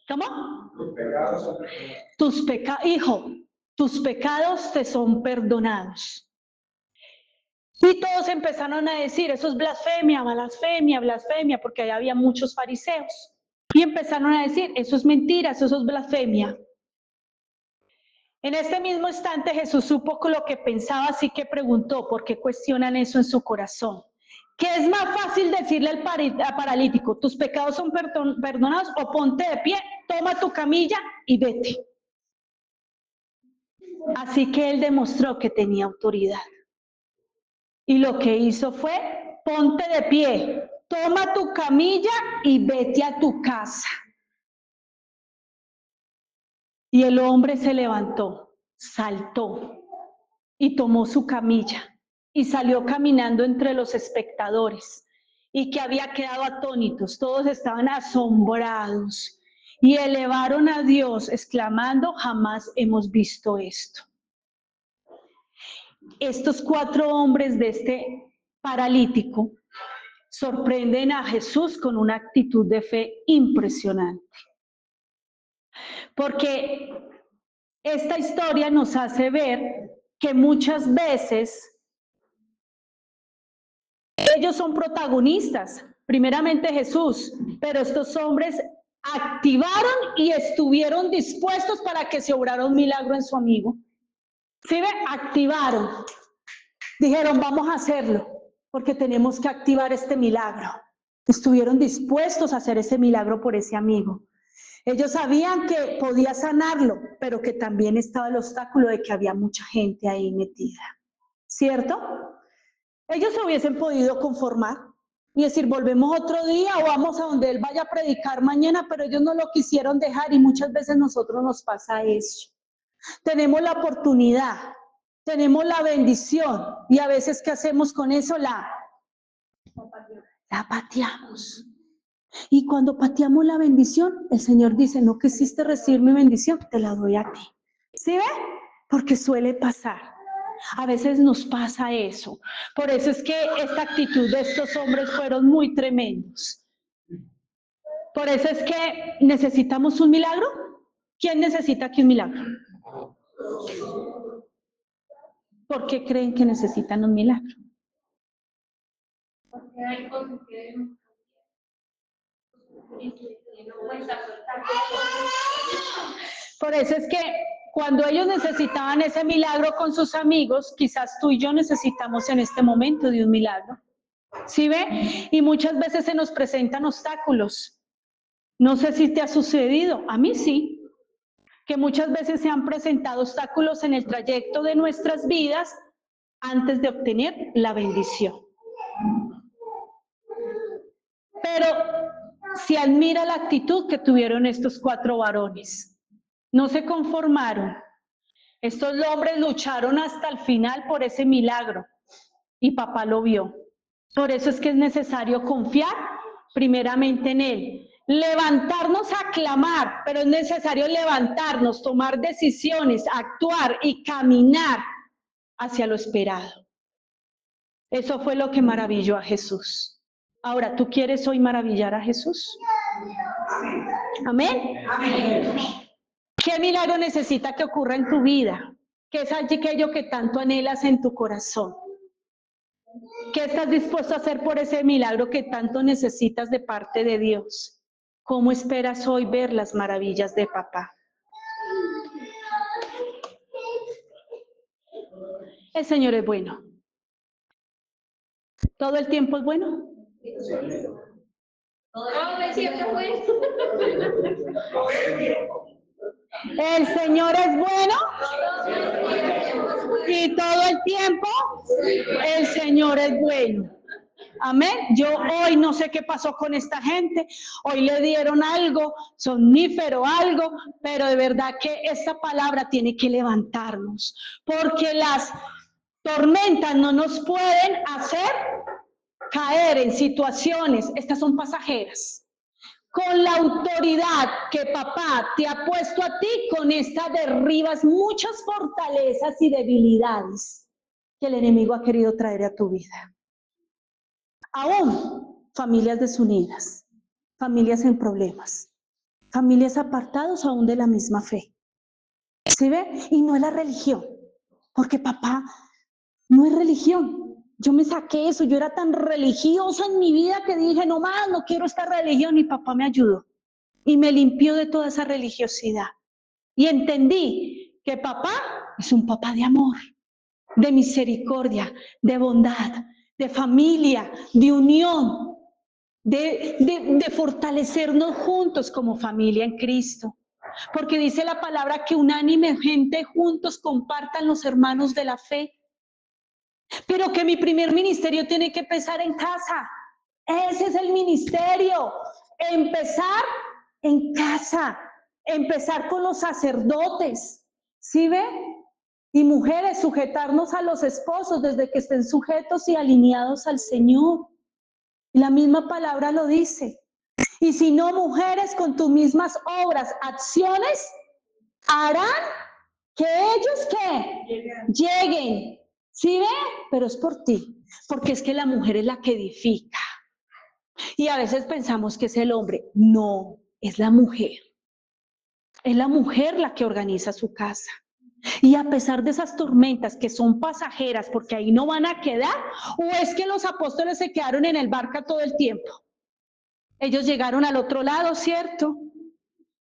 ¿Cómo? Tus pecados, hijo, tus pecados te son perdonados. Y todos empezaron a decir, eso es blasfemia, blasfemia, blasfemia, porque ahí había muchos fariseos. Y empezaron a decir, eso es mentira, eso es blasfemia. En este mismo instante Jesús supo lo que pensaba, así que preguntó, ¿por qué cuestionan eso en su corazón? ¿Qué es más fácil decirle al paralítico, tus pecados son perdonados, o ponte de pie, toma tu camilla y vete? Así que él demostró que tenía autoridad. Y lo que hizo fue, ponte de pie, toma tu camilla y vete a tu casa. Y el hombre se levantó, saltó y tomó su camilla y salió caminando entre los espectadores, y que había quedado atónitos, todos estaban asombrados y elevaron a Dios exclamando, jamás hemos visto esto. Estos 4 hombres de este paralítico sorprenden a Jesús con una actitud de fe impresionante. Porque esta historia nos hace ver que muchas veces ellos son protagonistas, primeramente Jesús, pero estos hombres activaron y estuvieron dispuestos para que se obrara un milagro en su amigo. ¿Sí ve? Activaron. Dijeron, vamos a hacerlo, porque tenemos que activar este milagro. Estuvieron dispuestos a hacer ese milagro por ese amigo. Ellos sabían que podía sanarlo, pero que también estaba el obstáculo de que había mucha gente ahí metida. ¿Cierto? Ellos se hubiesen podido conformar y decir, volvemos otro día o vamos a donde él vaya a predicar mañana, pero ellos no lo quisieron dejar, y muchas veces nosotros nos pasa eso. Tenemos la oportunidad, tenemos la bendición, y a veces, ¿qué hacemos con eso? La pateamos. Y cuando pateamos la bendición, el Señor dice, no quisiste recibir mi bendición, te la doy a ti. ¿Sí ve? Porque suele pasar. A veces nos pasa eso. Por eso es que esta actitud de estos hombres fueron muy tremendos. Por eso es que necesitamos un milagro. ¿Quién necesita aquí un milagro? ¿Por qué creen que necesitan un milagro? Porque hay cosas que no cuesta soltar. Por eso es que cuando ellos necesitaban ese milagro con sus amigos, quizás tú y yo necesitamos en este momento de un milagro. ¿Sí ve? Y muchas veces se nos presentan obstáculos. No sé si te ha sucedido, a mí sí, que muchas veces se han presentado obstáculos en el trayecto de nuestras vidas antes de obtener la bendición. Pero se admira la actitud que tuvieron estos 4 varones. No se conformaron. Estos hombres lucharon hasta el final por ese milagro, y papá lo vio. Por eso es que es necesario confiar primeramente en él. Levantarnos a clamar, pero es necesario levantarnos, tomar decisiones, actuar y caminar hacia lo esperado. Eso fue lo que maravilló a Jesús. Ahora, ¿tú quieres hoy maravillar a Jesús? ¿Amén? Amén. ¿Qué milagro necesita que ocurra en tu vida? ¿Qué es aquello que tanto anhelas en tu corazón? ¿Qué estás dispuesto a hacer por ese milagro que tanto necesitas de parte de Dios? ¿Cómo esperas hoy ver las maravillas de papá? El Señor es bueno. ¿Todo el tiempo es bueno? El Señor es bueno y todo el tiempo el Señor es bueno. Amén. Yo hoy no sé qué pasó con esta gente. Hoy le dieron algo, somnífero, algo, pero de verdad que esta palabra tiene que levantarnos, porque las tormentas no nos pueden hacer caer en situaciones, estas son pasajeras. Con la autoridad que papá te ha puesto a ti, con esta derribas muchas fortalezas y debilidades que el enemigo ha querido traer a tu vida. Aún familias desunidas, familias en problemas, familias apartados aún de la misma fe. ¿Sí ve? Y no es la religión, porque papá no es religión. Yo me saqué eso, yo era tan religiosa en mi vida que dije, no más, no quiero esta religión, y papá me ayudó y me limpió de toda esa religiosidad. Y entendí que papá es un papá de amor, de misericordia, de bondad, de familia, de unión, de fortalecernos juntos como familia en Cristo. Porque dice la palabra que unánime gente juntos compartan los hermanos de la fe. Pero que mi primer ministerio tiene que empezar en casa. Ese es el ministerio. Empezar en casa. Empezar con los sacerdotes. ¿Sí ve? Y mujeres, sujetarnos a los esposos desde que estén sujetos y alineados al Señor. La misma palabra lo dice. Y si no, mujeres, con tus mismas obras, acciones, harán que ellos ¿qué? Lleguen. ¿Sí ve? Pero es por ti. Porque es que la mujer es la que edifica. Y a veces pensamos que es el hombre. No, es la mujer. Es la mujer la que organiza su casa. Y a pesar de esas tormentas que son pasajeras, porque ahí no van a quedar, o es que los apóstoles se quedaron en el barco todo el tiempo. Ellos llegaron al otro lado, ¿cierto?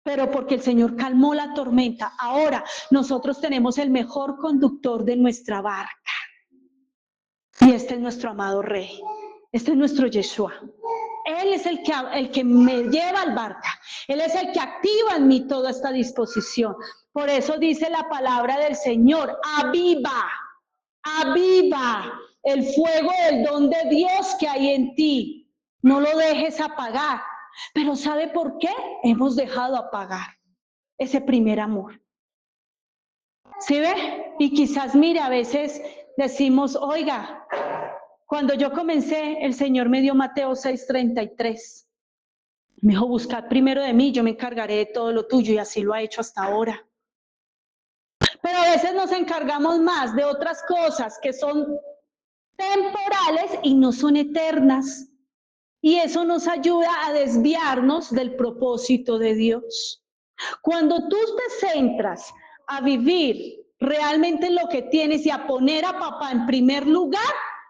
Pero porque el Señor calmó la tormenta. Ahora nosotros tenemos el mejor conductor de nuestra barca. Y este es nuestro amado Rey. Este es nuestro Yeshua. Él es el que me lleva al barca. Él es el que activa en mí toda esta disposición. Por eso dice la palabra del Señor, aviva, aviva el fuego del don de Dios que hay en ti. No lo dejes apagar. Pero ¿sabe por qué? Hemos dejado apagar ese primer amor. ¿Sí ve? Y quizás, mire, a veces decimos, oiga, cuando yo comencé, el Señor me dio Mateo 6:33. Me dijo, buscad primero de mí, yo me encargaré de todo lo tuyo, y así lo ha hecho hasta ahora. Pero a veces nos encargamos más de otras cosas que son temporales y no son eternas. Y eso nos ayuda a desviarnos del propósito de Dios. Cuando tú te centras a vivir realmente lo que tienes y a poner a papá en primer lugar,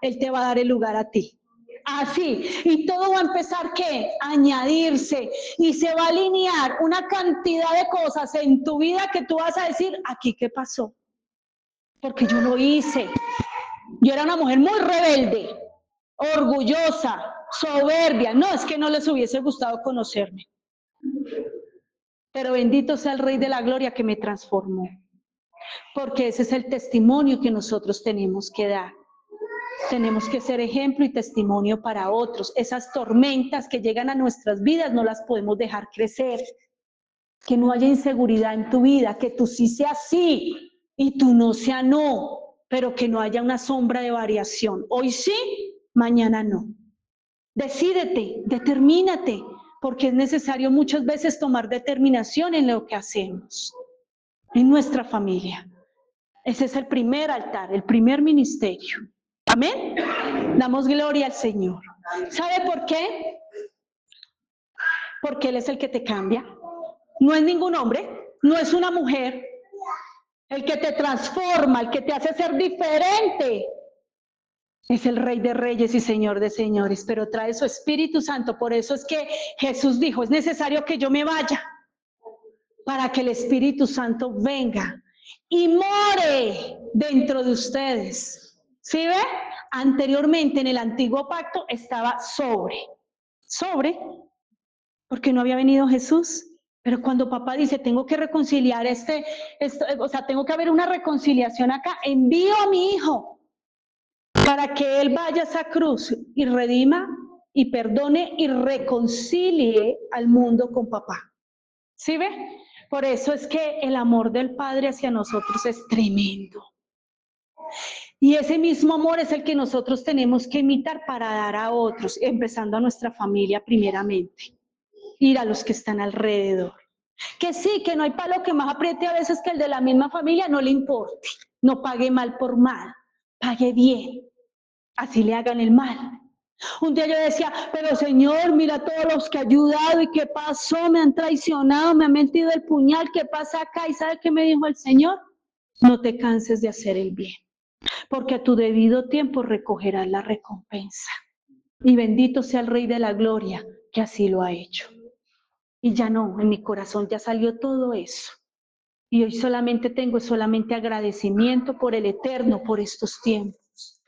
Él te va a dar el lugar a ti. Así, y todo va a empezar, ¿qué? A añadirse, y se va a alinear una cantidad de cosas en tu vida que tú vas a decir, ¿aquí qué pasó? Porque yo lo hice. Yo era una mujer muy rebelde, orgullosa, soberbia. No, es que no les hubiese gustado conocerme. Pero bendito sea el Rey de la Gloria que me transformó. Porque ese es el testimonio que nosotros tenemos que dar. Tenemos que ser ejemplo y testimonio para otros. Esas tormentas que llegan a nuestras vidas no las podemos dejar crecer. Que no haya inseguridad en tu vida, que tú sí seas sí y tú no sea no, pero que no haya una sombra de variación. Hoy sí, mañana no. Decídete, determínate, porque es necesario muchas veces tomar determinación en lo que hacemos, en nuestra familia. Ese es el primer altar, el primer ministerio. Amén. Damos gloria al Señor. ¿Sabe por qué? Porque Él es el que te cambia. No es ningún hombre, no es una mujer. El que te transforma, el que te hace ser diferente. Es el Rey de Reyes y Señor de Señores, pero trae su Espíritu Santo. Por eso es que Jesús dijo, es necesario que yo me vaya para que el Espíritu Santo venga y more dentro de ustedes. ¿Sí ve? Anteriormente en el antiguo pacto estaba sobre, porque no había venido Jesús. Pero cuando papá dice, tengo que reconciliar o sea, tengo que haber una reconciliación acá, envío a mi hijo para que él vaya a esa cruz y redima y perdone y reconcilie al mundo con papá. ¿Sí ve? Por eso es que el amor del Padre hacia nosotros es tremendo. Y ese mismo amor es el que nosotros tenemos que imitar para dar a otros, empezando a nuestra familia primeramente, ir a los que están alrededor. Que sí, que no hay palo que más apriete a veces que el de la misma familia, no le importe, no pague mal por mal, pague bien, así le hagan el mal. Un día yo decía, pero Señor, mira todos los que ha ayudado y qué pasó, me han traicionado, me han metido el puñal, ¿qué pasa acá? ¿Y sabe qué me dijo el Señor? No te canses de hacer el bien, porque a tu debido tiempo recogerás la recompensa. Y bendito sea el Rey de la Gloria, que así lo ha hecho. Y ya no, en mi corazón ya salió todo eso. Y hoy solamente agradecimiento por el Eterno, por estos tiempos,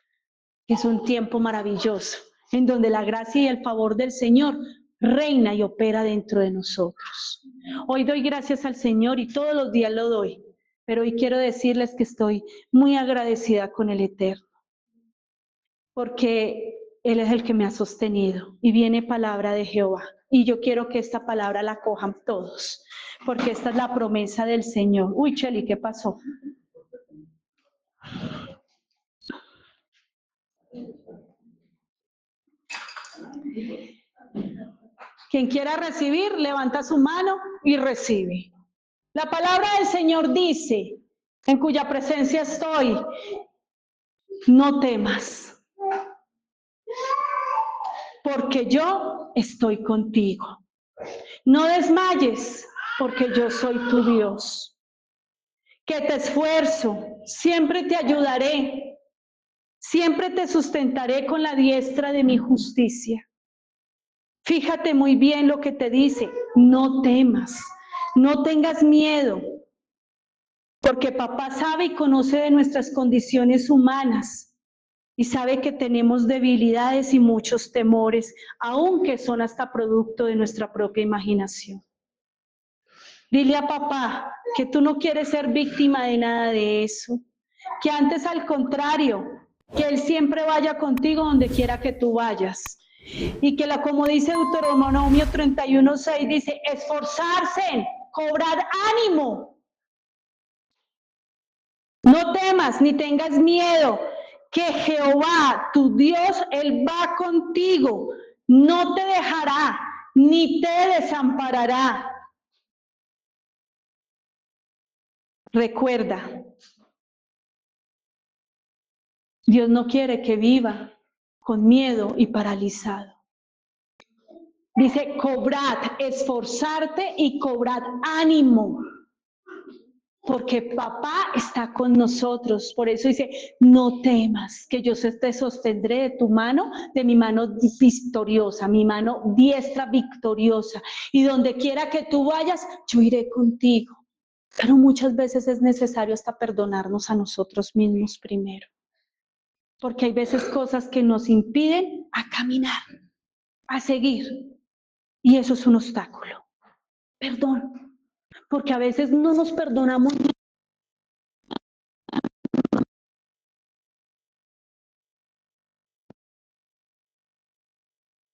que es un tiempo maravilloso, en donde la gracia y el favor del Señor reina y opera dentro de nosotros. Hoy doy gracias al Señor y todos los días lo doy, pero hoy quiero decirles que estoy muy agradecida con el Eterno, porque Él es el que me ha sostenido y viene palabra de Jehová. Y yo quiero que esta palabra la cojan todos, porque esta es la promesa del Señor. Uy, Cheli, ¿qué pasó? Quien quiera recibir, levanta su mano y recibe. La palabra del Señor dice, en cuya presencia estoy, no temas, porque yo estoy contigo. No desmayes, porque yo soy tu Dios. Que te esfuerzo, siempre te ayudaré, siempre te sustentaré con la diestra de mi justicia. Fíjate muy bien lo que te dice, no temas, no tengas miedo, porque papá sabe y conoce de nuestras condiciones humanas y sabe que tenemos debilidades y muchos temores, aunque son hasta producto de nuestra propia imaginación. Dile a papá que tú no quieres ser víctima de nada de eso, que antes al contrario, que él siempre vaya contigo donde quiera que tú vayas. Y que como dice Deuteronomio 31:6, dice, esforzarse, cobrar ánimo. No temas ni tengas miedo, que Jehová, tu Dios, Él va contigo, no te dejará, ni te desamparará. Recuerda, Dios no quiere que viva con miedo y paralizado. Dice, cobrad, esforzarte y cobrad ánimo, porque papá está con nosotros. Por eso dice, no temas, que yo te sostendré de tu mano, de mi mano victoriosa, mi mano diestra victoriosa. Y donde quiera que tú vayas, yo iré contigo. Pero muchas veces es necesario hasta perdonarnos a nosotros mismos primero. Porque hay veces cosas que nos impiden a caminar, a seguir. Y eso es un obstáculo. Perdón. Porque a veces no nos perdonamos.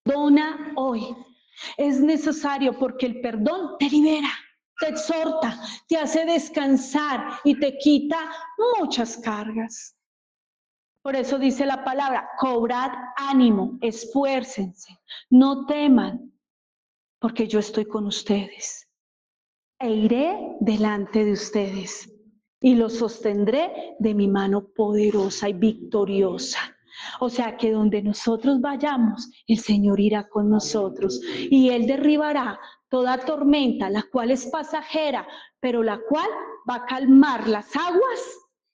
Perdona hoy. Es necesario porque el perdón te libera, te exhorta, te hace descansar y te quita muchas cargas. Por eso dice la palabra, cobrad ánimo, esfuércense, no teman, porque yo estoy con ustedes. E iré delante de ustedes y los sostendré de mi mano poderosa y victoriosa. O sea que donde nosotros vayamos, el Señor irá con nosotros y Él derribará toda tormenta, la cual es pasajera, pero la cual va a calmar las aguas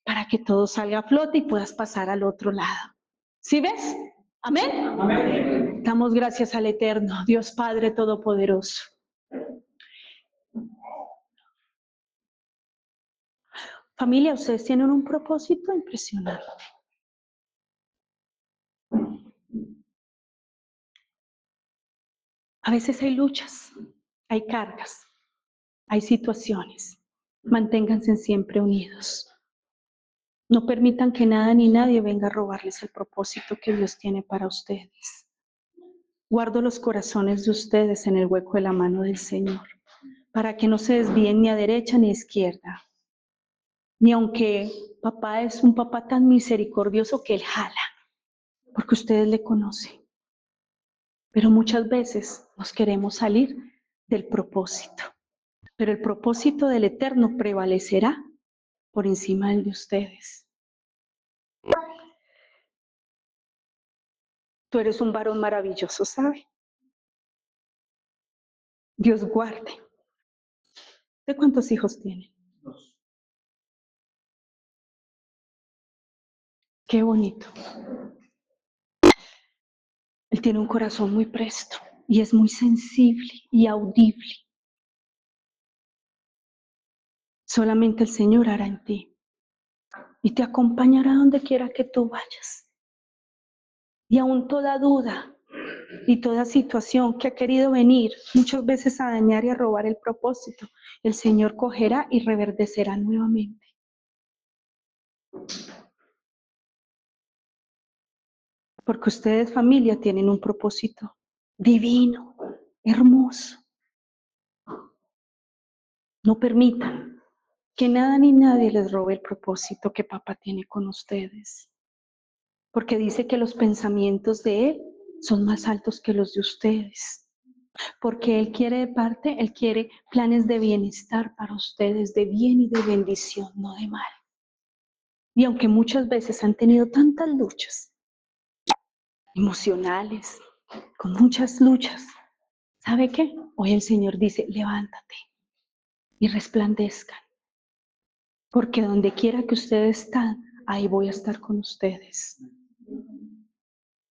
para que todo salga a flote y puedas pasar al otro lado. ¿Sí ves? ¿Amén? Amén. Damos gracias al Eterno, Dios Padre Todopoderoso. Familia, ustedes tienen un propósito impresionante. A veces hay luchas, hay cargas, hay situaciones. Manténganse siempre unidos. No permitan que nada ni nadie venga a robarles el propósito que Dios tiene para ustedes. Guardo los corazones de ustedes en el hueco de la mano del Señor, para que no se desvíen ni a derecha ni a izquierda. Ni aunque papá es un papá tan misericordioso que Él jala, porque ustedes le conocen. Pero muchas veces nos queremos salir del propósito. Pero el propósito del Eterno prevalecerá por encima del de ustedes. Tú eres un varón maravilloso, ¿sabe? Dios guarde. ¿De cuántos hijos tiene? 2. Qué bonito. Él tiene un corazón muy presto y es muy sensible y audible. Solamente el Señor hará en ti y te acompañará donde quiera que tú vayas. Y aún toda duda y toda situación que ha querido venir muchas veces a dañar y a robar el propósito, el Señor cogerá y reverdecerá nuevamente. Porque ustedes, familia, tienen un propósito divino, hermoso. No permitan que nada ni nadie les robe el propósito que papá tiene con ustedes. Porque dice que los pensamientos de Él son más altos que los de ustedes. Porque Él quiere de parte, Él quiere planes de bienestar para ustedes, de bien y de bendición, no de mal. Y aunque muchas veces han tenido tantas luchas emocionales, con muchas luchas, ¿sabe qué? Hoy el Señor dice, levántate y resplandezcan. Porque donde quiera que ustedes están, ahí voy a estar con ustedes.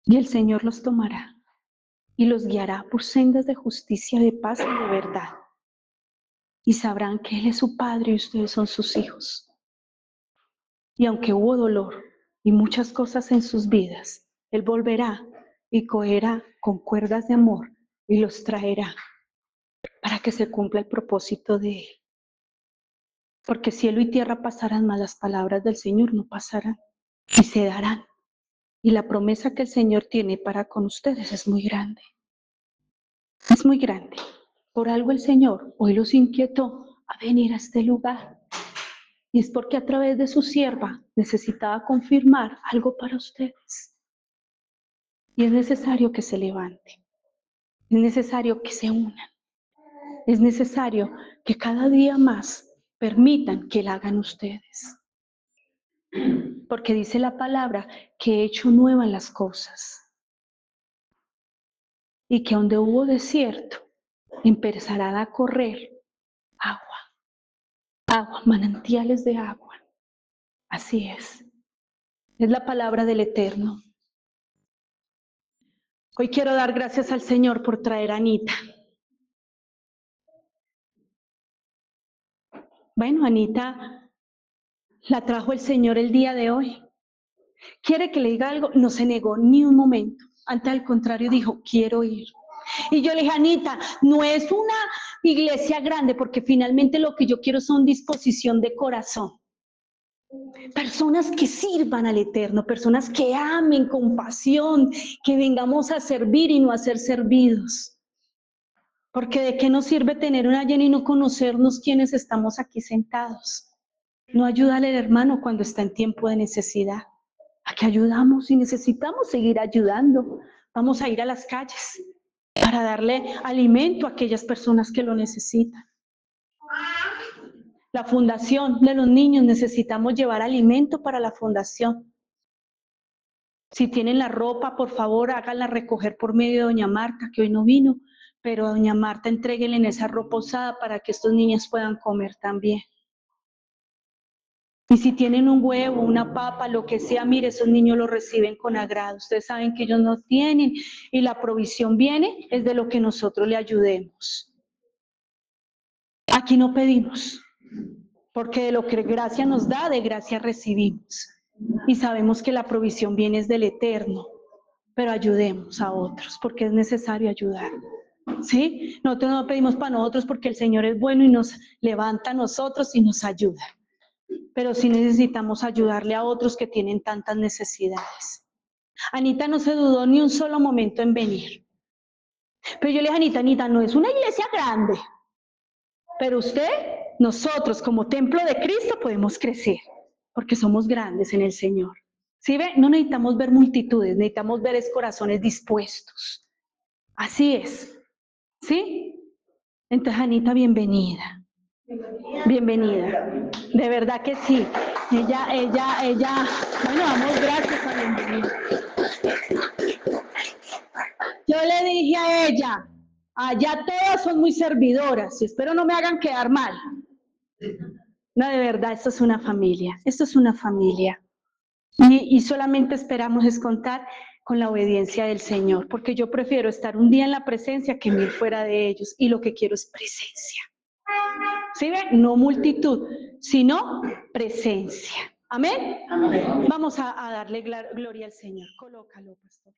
Y el Señor los tomará y los guiará por sendas de justicia, de paz y de verdad. Y sabrán que Él es su Padre y ustedes son sus hijos. Y aunque hubo dolor y muchas cosas en sus vidas, Él volverá y cogerá con cuerdas de amor y los traerá para que se cumpla el propósito de Él. Porque cielo y tierra pasarán, mas las palabras del Señor no pasarán y se darán. Y la promesa que el Señor tiene para con ustedes es muy grande. Es muy grande. Por algo el Señor hoy los inquietó a venir a este lugar. Y es porque a través de su sierva necesitaba confirmar algo para ustedes. Y es necesario que se levanten. Es necesario que se unan. Es necesario que cada día más permitan que la hagan ustedes. Porque dice la palabra que he hecho nuevas las cosas. Y que donde hubo desierto, empezará a correr agua, manantiales de agua. Así es. Es la palabra del Eterno. Hoy quiero dar gracias al Señor por traer a Anita. Bueno, Anita la trajo el Señor el día de hoy. ¿Quiere que le diga algo? No se negó ni un momento. Antes, al contrario, dijo, quiero ir. Y yo le dije, Anita, no es una iglesia grande, porque finalmente lo que yo quiero son disposición de corazón. Personas que sirvan al Eterno, personas que amen con pasión, que vengamos a servir y no a ser servidos. Porque de qué nos sirve tener una llena y no conocernos quienes estamos aquí sentados. No ayudarle al hermano cuando está en tiempo de necesidad. ¿A qué ayudamos? Y necesitamos seguir ayudando. Vamos a ir a las calles para darle alimento a aquellas personas que lo necesitan. La fundación de los niños, necesitamos llevar alimento para la fundación. Si tienen la ropa, por favor, háganla recoger por medio de doña Marta, que hoy no vino, pero a doña Marta entréguenle en esa ropa usada para que estos niños puedan comer también. Y si tienen un huevo, una papa, lo que sea, mire, esos niños lo reciben con agrado. Ustedes saben que ellos no tienen y la provisión viene, es de lo que nosotros le ayudemos. Aquí no pedimos. porque de lo que gracia nos da, de gracia recibimos. Y sabemos que la provisión viene del Eterno, pero ayudemos a otros, porque es necesario ayudar. ¿Sí? Nosotros no pedimos para nosotros porque el Señor es bueno y nos levanta a nosotros y nos ayuda. Pero sí necesitamos ayudarle a otros que tienen tantas necesidades. Anita no se dudó ni un solo momento en venir. Pero yo le dije, Anita, no es una iglesia grande, pero nosotros como templo de Cristo podemos crecer, porque somos grandes en el Señor. ¿Sí ve? No necesitamos ver multitudes, necesitamos ver corazones dispuestos. Así es. ¿Sí? Entonces, Anita, bienvenida. Bienvenida. De verdad que sí. Ella, bueno, damos gracias a bienvenida. Yo le dije a ella, allá todas son muy servidoras, y espero no me hagan quedar mal. No, de verdad, esto es una familia, esto es una familia. Y solamente esperamos es contar con la obediencia del Señor, porque yo prefiero estar un día en la presencia que ir fuera de ellos, y lo que quiero es presencia. ¿Sí ven? No multitud, sino presencia. ¿Amén? Amén. Vamos a darle gloria al Señor. Colócalo, pastor.